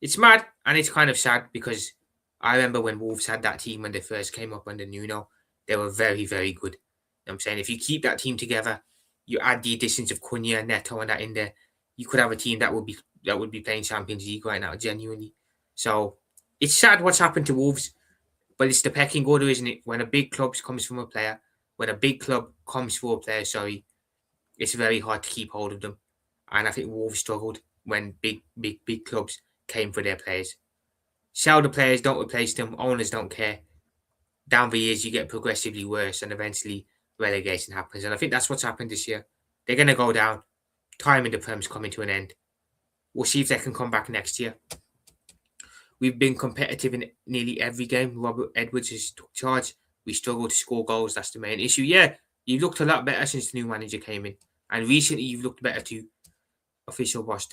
It's mad and it's kind of sad because I remember when Wolves had that team when they first came up under Nuno, they were very, very good. You know what I'm saying? If you keep that team together, you add the additions of Cunha, Neto and that in there, you could have a team that would be playing Champions League right now, genuinely. So it's sad what's happened to Wolves, but it's the pecking order, isn't it? When a big club comes for a player, it's very hard to keep hold of them. And I think Wolves struggled when big clubs came for their players. Sell the players, don't replace them. Owners don't care. Down the years, you get progressively worse, and eventually relegation happens. And I think that's what's happened this year. They're going to go down. Time in the Prem's coming to an end. We'll see if they can come back next year. We've been competitive in nearly every game. Robert Edwards has took charge. We struggle to score goals. That's the main issue. Yeah, you've looked a lot better since the new manager came in. And recently, you've looked better too. Official boss.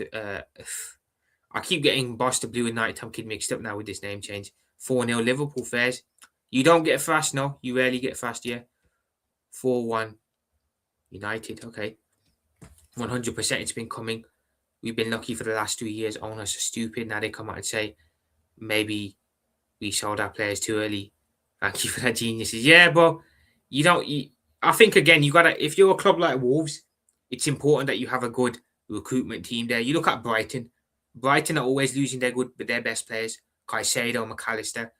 I keep getting Boss the Blue and Nighttime Kid mixed up now with this name change. 4-0 Liverpool fares. You don't get fast, no. You rarely get fast, yeah. 4-1 United, okay. 100% it's been coming. We've been lucky for the last 2 years. Owners are stupid. Now they come out and say, maybe we sold our players too early. Thank you for that, geniuses. Yeah, but I think, again, if you're a club like Wolves, it's important that you have a good recruitment team there. You look at Brighton. Brighton are always losing their best players, Caicedo, McAllister,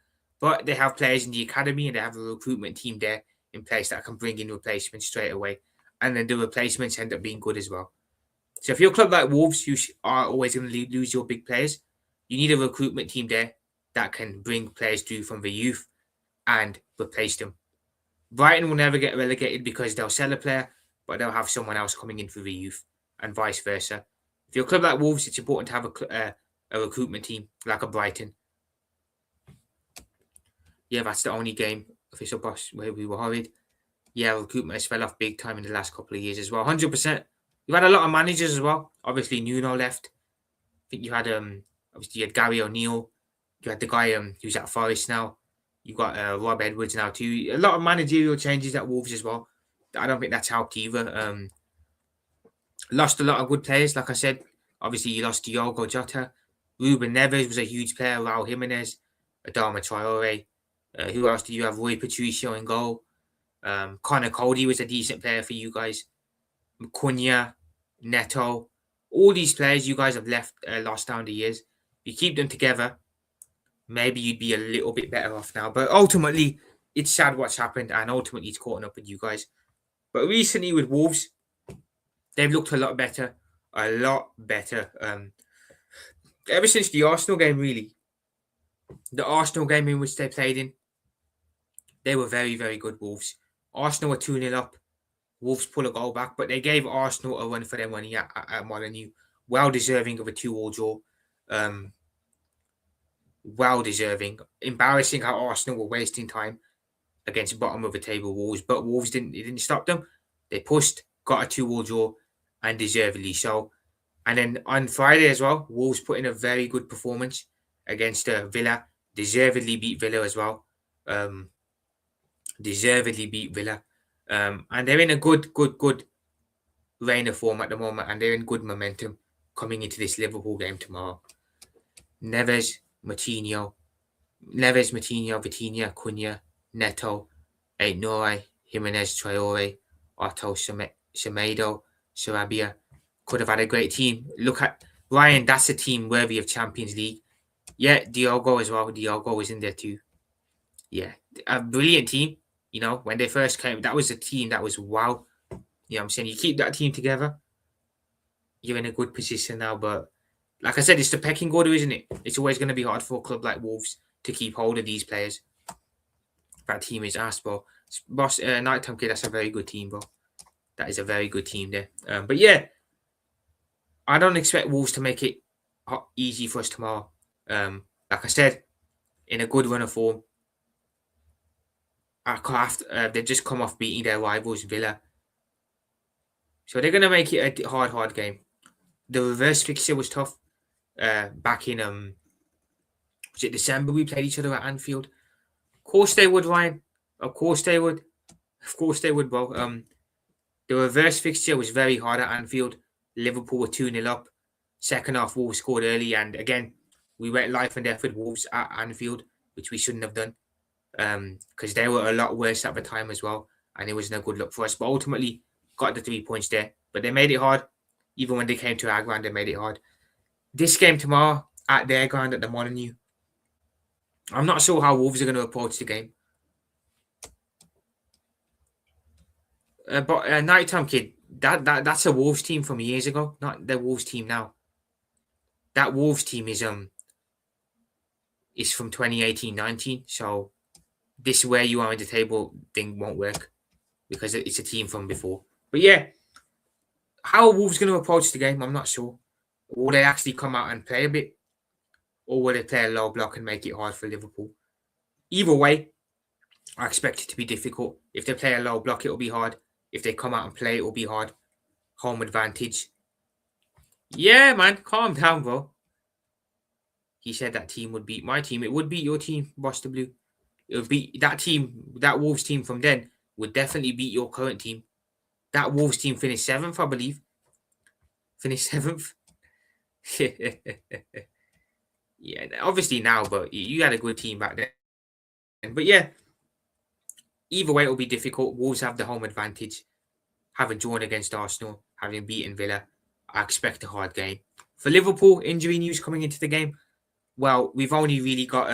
but they have players in the academy and they have a recruitment team there in place that can bring in replacements straight away, and then the replacements end up being good as well. So if you're a club like Wolves, you are always going to lose your big players, you need a recruitment team there that can bring players through from the youth and replace them. Brighton will never get relegated because they'll sell a player, but they'll have someone else coming in for the youth, and vice versa. If you're a club like Wolves, it's important to have a recruitment team like a Brighton. Yeah, that's the only game, official boss, where we were worried. Yeah, recruitment has fell off big time in the last couple of years as well. 100%. You've had a lot of managers as well. Obviously, Nuno left. I think you had obviously you had Gary O'Neill. You had the guy who's at Forest now. You got Rob Edwards now too. A lot of managerial changes at Wolves as well. I don't think that's helped either. Lost a lot of good players, like I said. Obviously, you lost Diogo Jota. Ruben Neves was a huge player. Raul Jimenez, Adama Traore. Who else did you have? Rui Patricio in goal. Connor Cody was a decent player for you guys. Cunha, Neto. All these players you guys have lost down the years. You keep them together, maybe you'd be a little bit better off now. But ultimately, it's sad what's happened, and ultimately, it's caught up with you guys. But recently, with Wolves, they've looked a lot better. A lot better. Ever since the Arsenal game, really. The Arsenal game in which they played in, they were very, very good, Wolves. Arsenal were 2-0 up. Wolves pull a goal back, but they gave Arsenal a run for their money at Molineux. Well deserving of a 2-2 draw. Well deserving. Embarrassing how Arsenal were wasting time against bottom of the table Wolves, but Wolves didn't stop them. They pushed, got a 2-2 draw, and deservedly so. And then on Friday as well, Wolves put in a very good performance against Villa. Deservedly beat Villa as well. Deservedly beat Villa. And they're in a good reign of form at the moment, and they're in good momentum coming into this Liverpool game tomorrow. Neves, Vitinha, Cunha, Neto, Aït-Nouri, Jimenez, Traore, Otto, Semedo, Sarabia. Could have had a great team. Look at Ryan, that's a team worthy of Champions League. Yeah, Diogo as well. Diogo was in there too. Yeah, a brilliant team. You know, when they first came, that was a team that was wow. You know what I'm saying? You keep that team together, you're in a good position now. But like I said, it's the pecking order, isn't it? It's always going to be hard for a club like Wolves to keep hold of these players. That team is ass, bro. Boss, Nighttime Kid, that's a very good team, bro. That is a very good team there. But yeah, I don't expect Wolves to make it easy for us tomorrow. Like I said, in a good run of form. They've just come off beating their rivals, Villa. So they're going to make it a hard game. The reverse fixture was tough. Back in, was it December we played each other at Anfield? Of course they would, Ryan. Of course they would. Of course they would, bro. The reverse fixture was very hard at Anfield. Liverpool were 2-0 up. Second half, Wolves scored early. And again, we went life and death with Wolves at Anfield, which we shouldn't have done. Because they were a lot worse at the time as well. And it was no good luck for us. But ultimately, got the 3 points there. But they made it hard. Even when they came to our ground, they made it hard. This game tomorrow, at their ground at the Molineux, I'm not sure how Wolves are going to approach the game. But Nighttime Kid, that's a Wolves team from years ago, not the Wolves team now. That Wolves team is from 2018-19. So this where you are in the table thing won't work because it's a team from before. But yeah, how are Wolves going to approach the game? I'm not sure. Will they actually come out and play a bit? Or will they play a low block and make it hard for Liverpool? Either way, I expect it to be difficult. If they play a low block, it'll be hard. If they come out and play, it'll be hard. Home advantage. Yeah, man, calm down, bro. He said that team would beat my team. It would beat your team, Boss the Blue. It would beat that team, that Wolves team from then would definitely beat your current team. That Wolves team finished 7th, I believe. Finished 7th. Yeah, obviously now, but you had a good team back then. But yeah, either way, it'll be difficult. Wolves have the home advantage. Having drawn against Arsenal, having beaten Villa, I expect a hard game. For Liverpool, injury news coming into the game. Well, we've only really got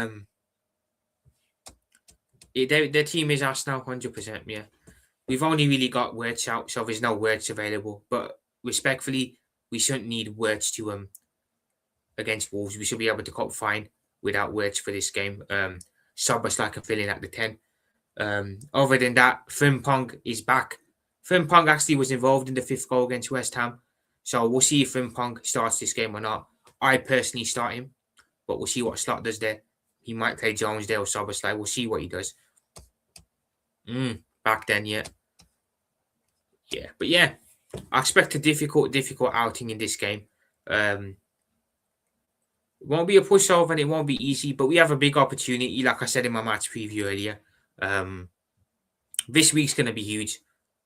their team is us now, 100%. Yeah, we've only really got words out, so there's no words available. But respectfully, we shouldn't need words to against Wolves. We should be able to cope fine without words for this game. Soboslai can fill in at the 10. Other than that, Frimpong is back. Frimpong actually was involved in the 5th goal against West Ham. So we'll see if Frimpong starts this game or not. I personally start him, but we'll see what Slot does there. He might play Jones there or Soboslai. We'll see what he does. Back then, yeah. Yeah, but yeah, I expect a difficult outing in this game. It won't be a pushover and it won't be easy, but we have a big opportunity, like I said in my match preview earlier. This week's going to be huge.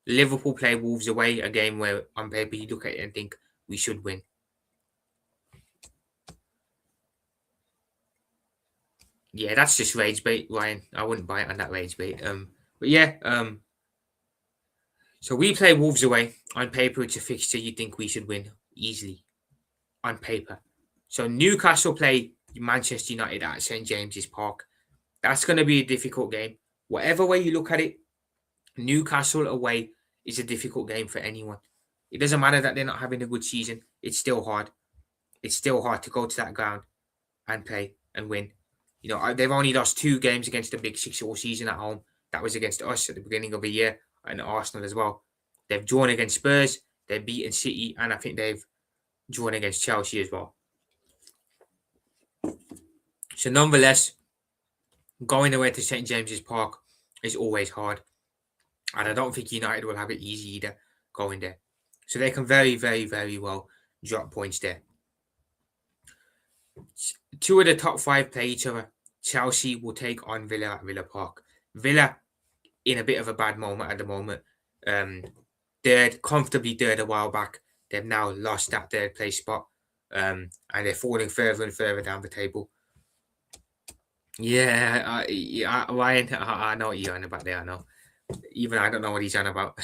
Liverpool play Wolves away, a game where on paper you look at it and think we should win. Yeah, that's just rage bait, Ryan. I wouldn't bite on that rage bait. But yeah, so we play Wolves away. On paper, it's a fixture you think we should win easily. On paper. So Newcastle play Manchester United at St James's Park. That's going to be a difficult game. Whatever way you look at it, Newcastle away is a difficult game for anyone. It doesn't matter that they're not having a good season. It's still hard. It's still hard to go to that ground and play and win. You know, they've only lost 2 games against the Big Six all season at home. That was against us at the beginning of the year and Arsenal as well. They've drawn against Spurs, they've beaten City, and I think they've drawn against Chelsea as well. So nonetheless, going away to St James's Park is always hard. And I don't think United will have it easy either going there. So they can very, very, very well drop points there. 2 of the top 5 play each other. Chelsea will take on Villa at Villa Park. Villa in a bit of a bad moment at the moment. Comfortably third a while back. They've now lost that 3rd place spot. And they're falling further and further down the table. Yeah, Ryan, I know what you're on about there. I know. Even I don't know what he's on about.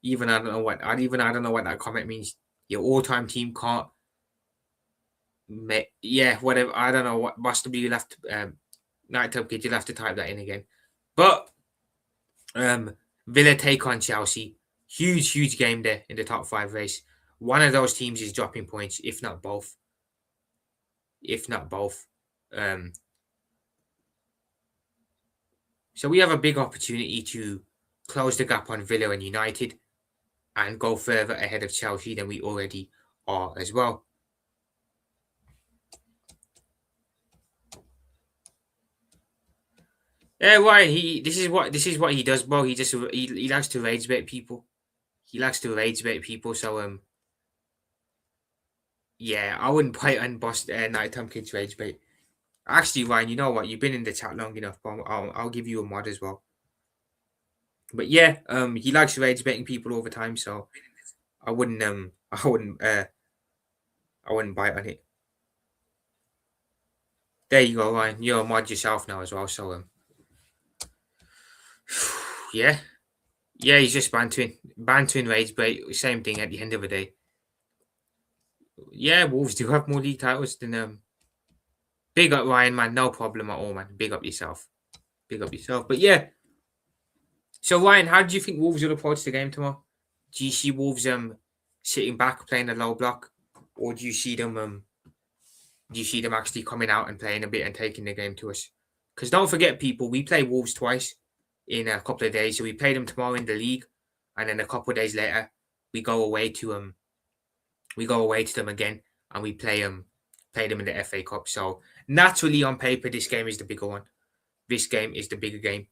Even I don't know what that comment means. Your all-time team can't. Whatever. I don't know what. Must be you'll have to. Night Club Kid, you'll have to type that in again. But Villa take on Chelsea. Huge game there in the top 5 race. One of those teams is dropping points, if not both. So we have a big opportunity to close the gap on Villa and United and go further ahead of Chelsea than we already are as well. Yeah, Ryan, this is what he does, bro. He likes to rage bait people. So yeah, I wouldn't bite on boss Nighttime Kids rage bait. Actually, Ryan, you know what? You've been in the chat long enough, but I'll give you a mod as well. But yeah, he likes rage baiting people all the time, so I wouldn't bite on it. There you go, Ryan. You're a mod yourself now as well, so yeah, he's just bantering rage bait. Same thing at the end of the day. Yeah, Wolves do have more league titles than Big up Ryan, man. No problem at all, man. Big up yourself. But yeah. So Ryan, how do you think Wolves will approach the game tomorrow? Do you see Wolves sitting back playing a low block, or do you see them actually coming out and playing a bit and taking the game to us? Because don't forget, people, we play Wolves twice in a couple of days. So we play them tomorrow in the league, and then a couple of days later we go away to them again, and we play them in the FA Cup. So naturally, on paper, this game is the bigger one. This game is the bigger game.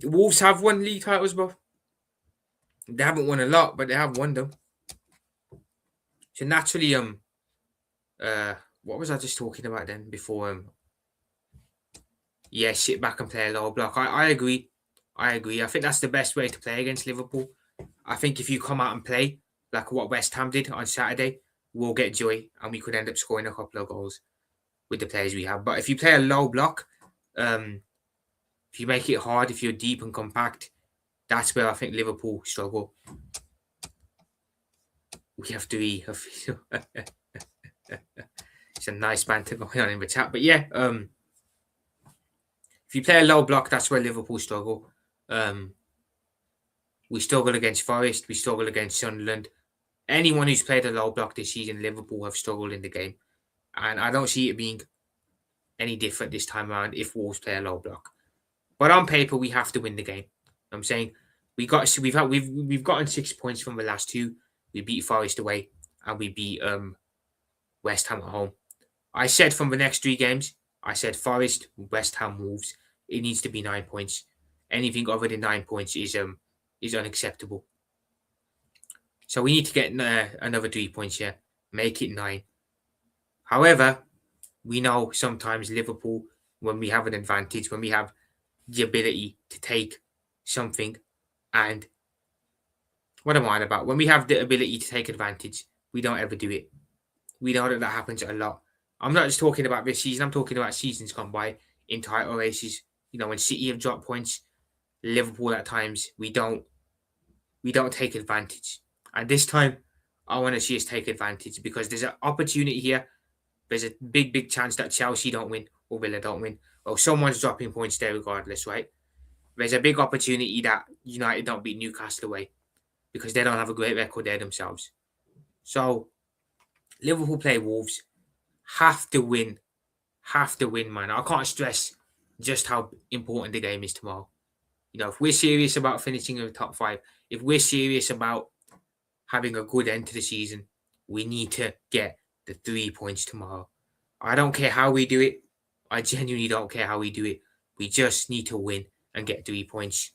The Wolves have won league titles, bro. They haven't won a lot, but they have won them. So naturally, what was I just talking about then before? Yeah, sit back and play a low block. I agree. I think that's the best way to play against Liverpool. I think if you come out and play like what West Ham did on Saturday, we'll get joy and we could end up scoring a couple of goals with the players we have. But if you play a low block, if you make it hard, if you're deep and compact, that's where I think Liverpool struggle. We have to be. It's a nice banter going on in the chat. But yeah, if you play a low block, that's where Liverpool struggle. We struggle against Forest. We struggle against Sunderland. Anyone who's played a low block this season, Liverpool have struggled in the game. And I don't see it being any different this time around if Wolves play a low block. But on paper, we have to win the game. I'm saying we've gotten 6 points from the last two. We beat Forest away and we beat West Ham at home. I said from the next 3 games, I said Forest, West Ham, Wolves. It needs to be 9 points. Anything other than 9 points is unacceptable. So we need to get another 3 points here, make it 9. However, we know sometimes Liverpool, when we have an advantage, when we have the ability to take something, and what am I on about? When we have the ability to take advantage, we don't ever do it. We know that happens a lot. I'm not just talking about this season. I'm talking about seasons gone by in title races. When City have dropped points, Liverpool at times we don't take advantage. And this time, I want to see us take advantage because there's an opportunity here. There's a big chance that Chelsea don't win or Villa don't win. Well, someone's dropping points there regardless, right? There's a big opportunity that United don't beat Newcastle away because they don't have a great record there themselves. So, Liverpool play Wolves. Have to win, man. I can't stress just how important the game is tomorrow. If we're serious about finishing in the top 5, if we're serious about having a good end to the season, we need to get the 3 points tomorrow. I don't care how we do it. I genuinely don't care how we do it. We just need to win and get 3 points.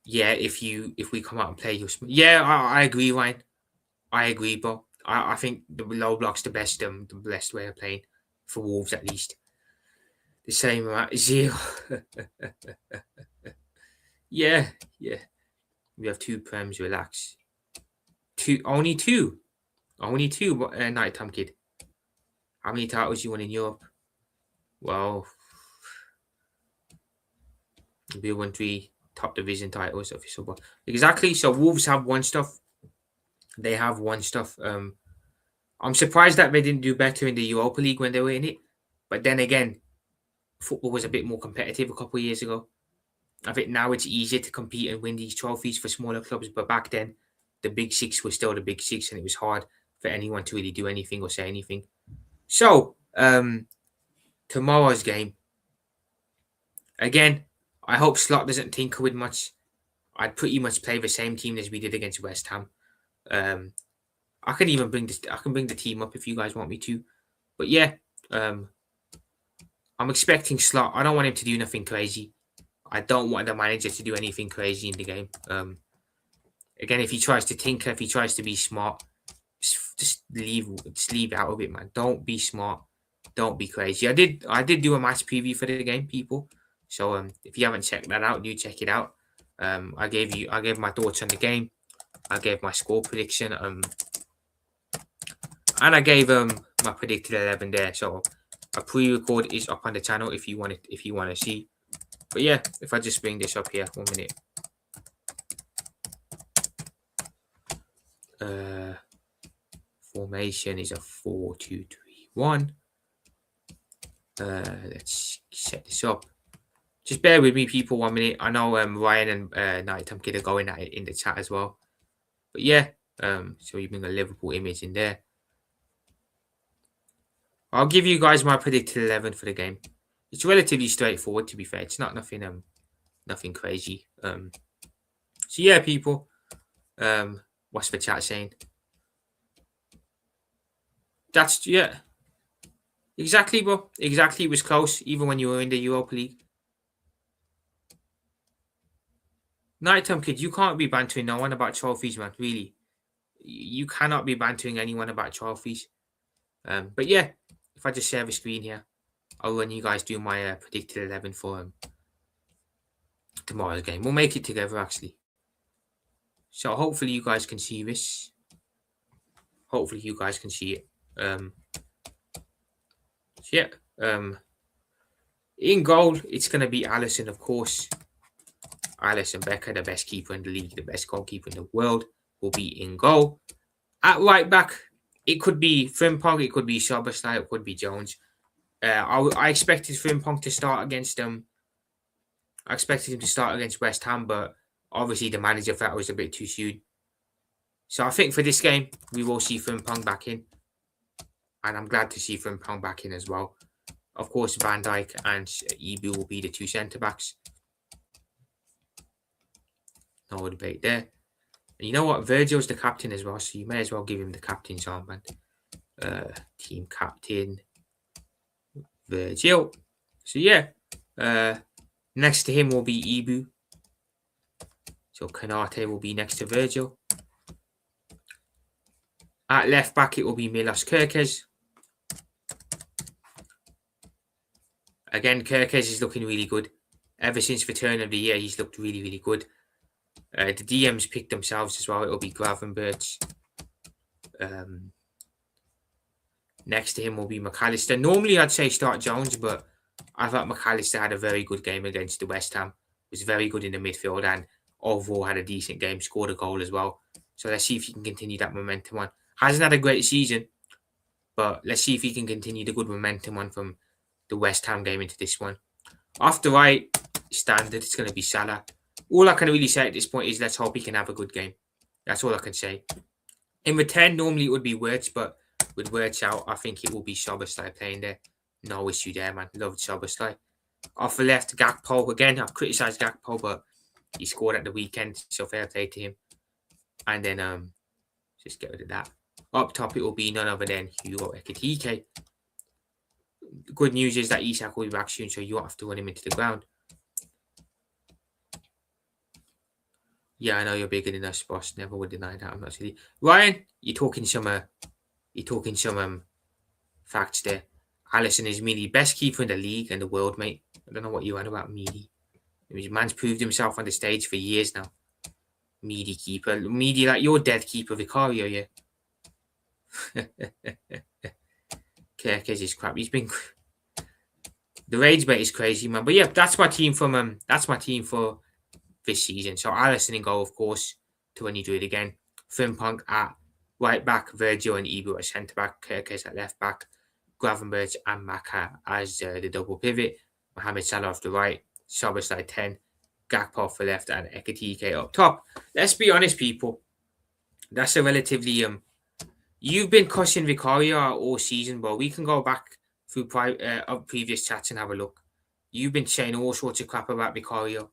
Yeah, if we come out and play, I agree, Ryan. I agree, but I think the low block's the best way of playing for Wolves at least. The same amount 0. yeah. We have 2 prems. Relax. Only two. Nighttime kid. How many titles you won in Europe? Well, we won 3 top division titles official. But exactly. So Wolves have 1 stuff. They have 1 stuff. I'm surprised that they didn't do better in the Europa League when they were in it. But then again, football was a bit more competitive a couple of years ago. I think now it's easier to compete and win these trophies for smaller clubs. But back then, the Big 6 was still the Big 6 and it was hard for anyone to really do anything or say anything. So, tomorrow's game. Again, I hope Slot doesn't tinker with much. I'd pretty much play the same team as we did against West Ham. I can even bring the team up if you guys want me to. But yeah, I'm expecting Slot. I don't want him to do nothing crazy. I don't want the manager to do anything crazy in the game. Again, if he tries to tinker, if he tries to be smart, just leave out of it, man. Don't be smart. Don't be crazy. I did do a match preview for the game, people. So if you haven't checked that out, do check it out. I gave my thoughts on the game. I gave my score prediction. And I gave my predicted 11 there. So a pre-record is up on the channel if you want to see. But yeah, if I just bring this up here, 1 minute. Formation is a 4-2-3-1. Let's set this up. Just bear with me, people, 1 minute. I know Ryan and Nighttime Kid are going at it in the chat as well. But yeah, so you bring a Liverpool image in there. I'll give you guys my predicted 11 for the game. It's relatively straightforward, to be fair. It's not nothing crazy. So yeah, people. What's the chat saying? Yeah. Exactly, bro. Exactly. It was close, even when you were in the Europa League. Nighttime Kid, you can't be bantering no one about trophies, man. Really. You cannot be bantering anyone about trophies. But yeah, if I just share the screen here, I'll run you guys do my predicted 11 for tomorrow's game. We'll make it together, actually. So hopefully you guys can see this. Hopefully you guys can see it. Yeah. In goal, it's going to be Alisson, of course. Alisson Becker, the best keeper in the league, the best goalkeeper in the world, will be in goal. At right back, it could be Frimpong, it could be Szoboszlai, it could be Jones. I expected Frimpong to start against I expected him to start against West Ham, but obviously the manager felt it was a bit too soon. So I think for this game, we will see Frimpong back in. And I'm glad to see Frimpong back in as well. Of course, Van Dijk and Ibu will be the 2 centre-backs. No debate there. And you know what? Virgil's the captain as well, so you may as well give him the captain's armband. Team captain, Virgil. So yeah, next to him will be Ibu. So Kanate will be next to Virgil. At left back, it will be Milos Kerkez. Again, Kerkez is looking really good. Ever since the turn of the year, he's looked really, really good. The DMs picked themselves as well. It'll be Gravenberch. Next to him will be McAllister. Normally, I'd say start Jones, but I thought McAllister had a very good game against the West Ham. Was very good in the midfield and overall had a decent game. Scored a goal as well. So let's see if he can continue that momentum on. Hasn't had a great season, but let's see if he can continue the good momentum on from the West Ham game into this one. Off the right, standard, it's going to be Salah. All I can really say at this point is let's hope he can have a good game. That's all I can say. In return, normally it would be Wirtz, but with Wirtz out, I think it will be Szoboszlai playing there. No issue there, man. Loved Szoboszlai. Off the left, Gakpo. Again, I've criticised Gakpo, but he scored at the weekend, so fair play to him. And then, just get rid of that. Up top, it will be none other than Hugo Ekitike. Good news is that Isak will be back soon, so you won't have to run him into the ground. Yeah, I know you're bigger than us, boss. Never would deny that. I'm not silly. Ryan, you're talking some facts there. Alisson is Mealy, best keeper in the league and the world, mate. I don't know what you want about Mealy. Man's proved himself on the stage for years now. Mealy keeper. Mealy, like your dead keeper, Vicario, yeah. Kerkez is crap. He's been the rage bait is crazy, man. But yeah, that's my team for this season. So Alisson in goal, of course, to when you do it again. Frimpong at right back, Virgil and Ibu at centre back, Kerkez at left back, Gravenberch and Maka as the double pivot, Mohamed Salah off the right, Szoboszlai 10, Gakpo off the left, and Ekitike up top. Let's be honest, people. That's a relatively You've been cussing Vicario all season, but we can go back through previous chats and have a look. You've been saying all sorts of crap about Vicario.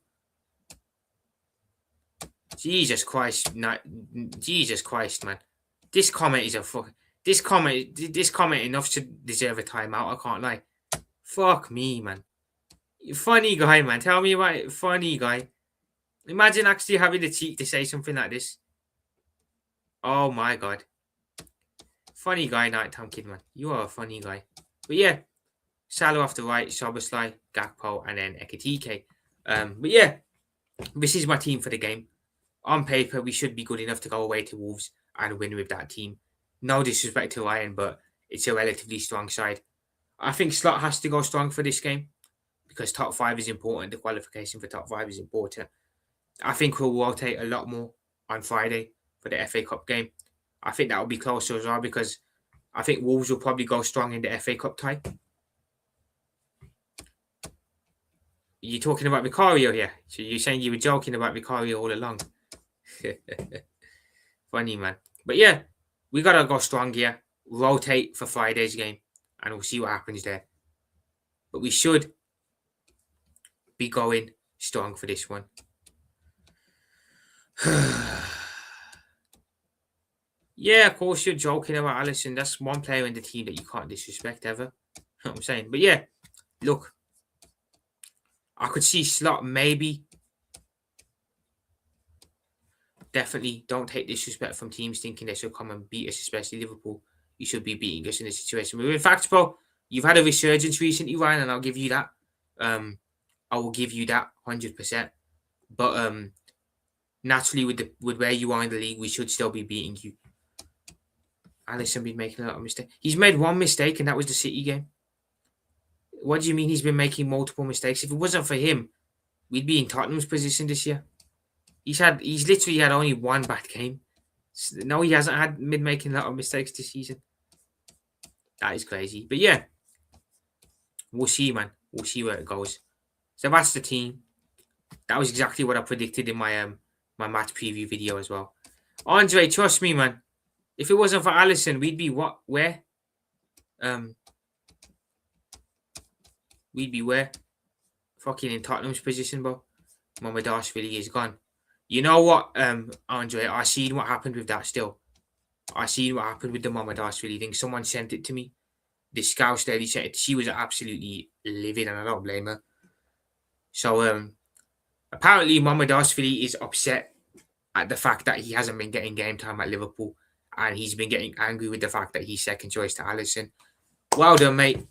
Jesus Christ, man. This comment is this comment enough to deserve a timeout, I can't lie. Fuck me, man. Funny guy, man. Tell me about it. Funny guy. Imagine actually having the cheek to say something like this. Oh my god. Funny guy, Nighttime Kid, man. You are a funny guy. But yeah, Salah off the right, Szoboszlai, Gakpo, and then Ekitike. But yeah, this is my team for the game. On paper, we should be good enough to go away to Wolves and win with that team. No disrespect to Ryan, but it's a relatively strong side. I think Slot has to go strong for this game because top 5 is important. The qualification for top 5 is important. I think we'll rotate a lot more on Friday for the FA Cup game. I think that will be closer as well because I think Wolves will probably go strong in the FA Cup tie. You're talking about Vicario here. So you're saying you were joking about Vicario all along. Funny, man. But yeah, we got to go strong here. Rotate for Friday's game. And we'll see what happens there. But we should be going strong for this one. Yeah, of course you're joking about Alisson. That's one player in the team that you can't disrespect ever. You know what I'm saying? But yeah, look. I could see Slot maybe. Definitely don't take disrespect from teams thinking they should come and beat us, especially Liverpool. You should be beating us in this situation. But in fact, bro, you've had a resurgence recently, Ryan, and I'll give you that. I will give you that 100%. But naturally, with where you are in the league, we should still be beating you. Alisson been making a lot of mistakes. He's made one mistake, and that was the City game. What do you mean he's been making multiple mistakes? If it wasn't for him, we'd be in Tottenham's position this year. He's literally had only one bad game. No, he hasn't been making a lot of mistakes this season. That is crazy. But yeah, we'll see, man. We'll see where it goes. So that's the team. That was exactly what I predicted in my my match preview video as well. Andre, trust me, man. If it wasn't for Alisson, we'd be what? Where? we'd be where? Fucking in Tottenham's position, bro. Mohamedashvili is gone. You know what, Andre? I seen what happened with that still. I seen what happened with the Mohamedashvili thing. Someone sent it to me. The scout lady said it. She was absolutely livid, and I don't blame her. So, apparently Mohamedashvili is upset at the fact that he hasn't been getting game time at Liverpool, and he's been getting angry with the fact that he's second choice to Alisson. Well done, mate.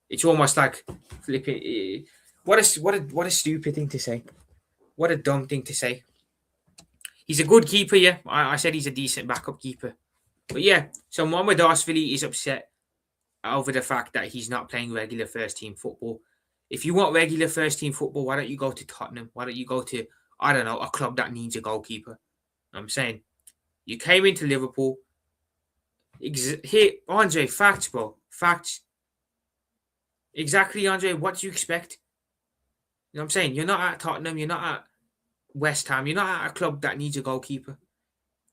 It's almost like flipping. What a stupid thing to say. What a dumb thing to say. He's a good keeper, yeah. I said he's a decent backup keeper. But yeah, so Mohamedashvili is upset over the fact that he's not playing regular first team football. If you want regular first team football, why don't you go to Tottenham? Why don't you go to, I don't know, a club that needs a goalkeeper? I'm saying you came into Liverpool. Here, Andre, facts, bro. Facts. Exactly, Andre. What do you expect? You know what I'm saying? You're not at Tottenham. You're not at West Ham. You're not at a club that needs a goalkeeper.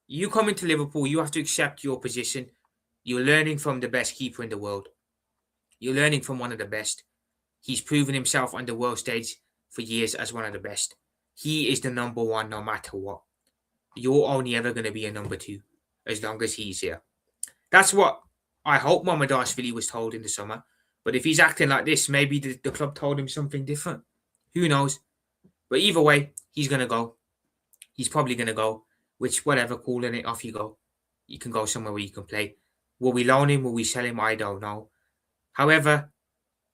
You come into Liverpool, you have to accept your position. You're learning from the best keeper in the world. You're learning from one of the best. He's proven himself on the world stage for years as one of the best. He is the number one no matter what. You're only ever going to be a number two as long as he's here. That's what I hope Mohamedashvili was told in the summer. But if he's acting like this, maybe the club told him something different. Who knows? But either way, he's going to go. He's probably going to go. Which, whatever, calling it, off you go. You can go somewhere where you can play. Will we loan him? Will we sell him? I don't know. However,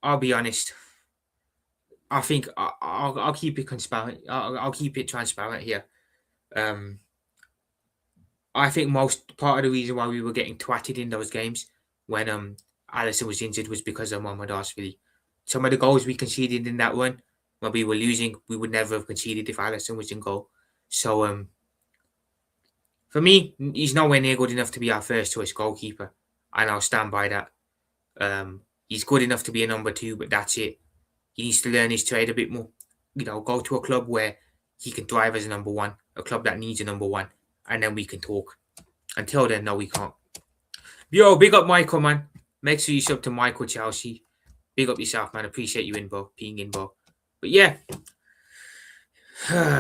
I'll be honest. I think I'll keep it transparent. I'll keep it transparent here. I think most part of the reason why we were getting twatted in those games when Alisson was injured was because of Mohamedashvili. Some of the goals we conceded in that run, when we were losing, we would never have conceded if Alisson was in goal. So for me, he's nowhere near good enough to be our first choice goalkeeper, and I'll stand by that. He's good enough to be a number two, but that's it. He needs to learn his trade a bit more. You know, go to a club where he can thrive as a number one, a club that needs a number one, and then we can talk. Until then, no, we can't. Yo, big up Michael, man. Make sure you sub to Michael Chelsea. Big up yourself, man. Appreciate you in, bro. Being in, bro. But yeah,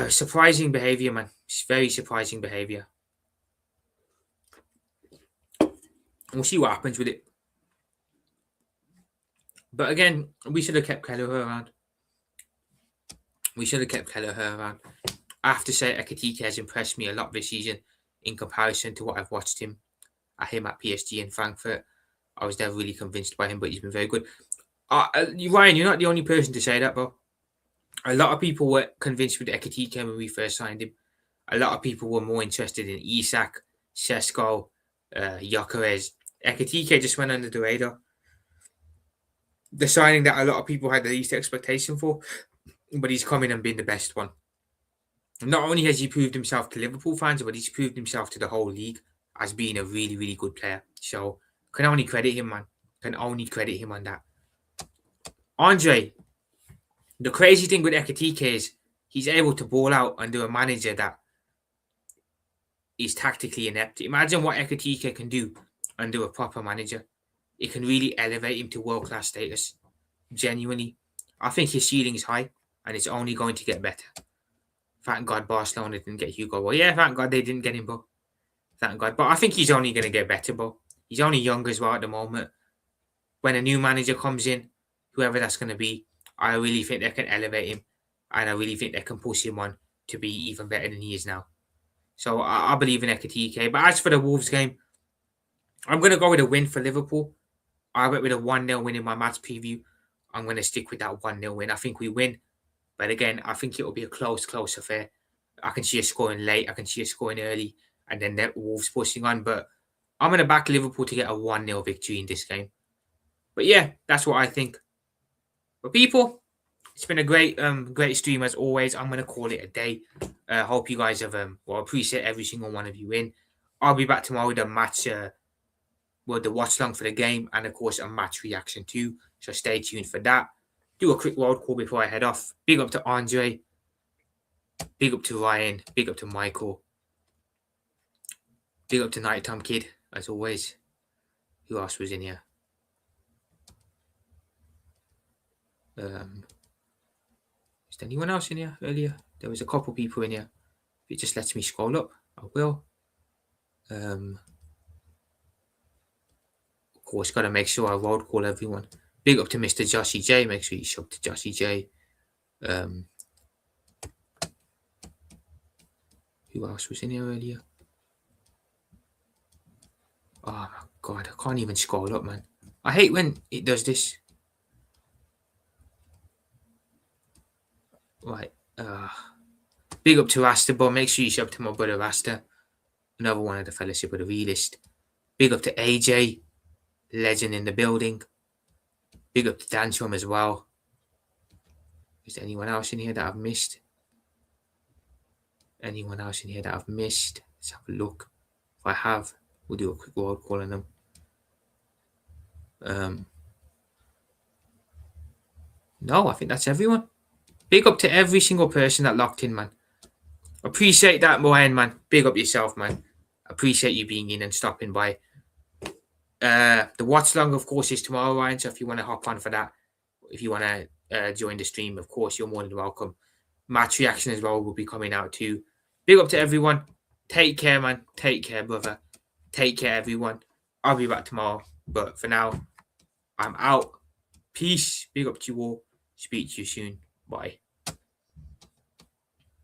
surprising behavior, man. It's very surprising behavior. We'll see what happens with it. But again, we should have kept Kelleher around. I have to say, Ekitike has impressed me a lot this season in comparison to what I've watched him at PSG and Frankfurt. I was never really convinced by him, but he's been very good. Ryan, you're not the only person to say that, bro. A lot of people were convinced with Ekitike when we first signed him. A lot of people were more interested in Isak, Sesko, Gyökeres. Ekitike just went under the radar. The signing that a lot of people had the least expectation for, but he's come in and been the best one. Not only has he proved himself to Liverpool fans, but he's proved himself to the whole league as being a really, really good player. So, can only credit him, man. Can only credit him on that. Andre, the crazy thing with Ekitike is he's able to ball out under a manager that is tactically inept. Imagine what Ekitike can do under a proper manager. It can really elevate him to world-class status. Genuinely. I think his ceiling is high, and it's only going to get better. Thank God Barcelona didn't get Hugo. Well, yeah, thank God they didn't get him, bro. Thank God. But I think he's only going to get better, bro. He's only young as well at the moment. When a new manager comes in, whoever that's going to be, I really think they can elevate him. And I really think they can push him on to be even better than he is now. So I believe in Ekitike. But as for the Wolves game, I'm going to go with a win for Liverpool. I went with a 1-0 win in my match preview. I'm going to stick with that 1-0 win. I think we win. But again, I think it will be a close affair. I can see us scoring late. I can see us scoring early. And then the Wolves pushing on. But I'm going to back Liverpool to get a 1-0 victory in this game. But yeah, that's what I think. But people, it's been a great stream as always. I'm going to call it a day. Hope you guys have, appreciate every single one of you in. I'll be back tomorrow with a match, the watch long for the game. And of course, a match reaction too. So stay tuned for that. Do a quick world call before I head off. Big up to Andre. Big up to Ryan. Big up to Michael. Big up to Nighttime Kid, as always. Who else was in here? Is there anyone else in here earlier? There was a couple people in here. If it just lets me scroll up, I will. Of course, got to make sure I roll call everyone. Big up to Mr. Joshy J. Make sure you shove to Joshy J. Who else was in here earlier? Oh my god, I can't even scroll up, man. I hate when it does this. Right. Big up to Rasta, but make sure you shove to my brother Rasta. Another one of the Fellowship of the Realist. Big up to AJ, legend in the building. Big up to Danchum as well. Is there anyone else in here that I've missed? Anyone else in here that I've missed? Let's have a look. If I have, we'll do a quick roll call on them. No, I think that's everyone. Big up to every single person that locked in, man. Appreciate that, Moen, man. Big up yourself, man. Appreciate you being in and stopping by. The watch long, of course, is tomorrow, Ryan. So if you want to hop on for that, if you want to join the stream, of course, you're more than welcome. Match reaction as well will be coming out too. Big up to everyone. Take care, man. Take care, brother. Take care, everyone. I'll be back tomorrow. But for now, I'm out. Peace. Big up to you all. Speak to you soon. Bye.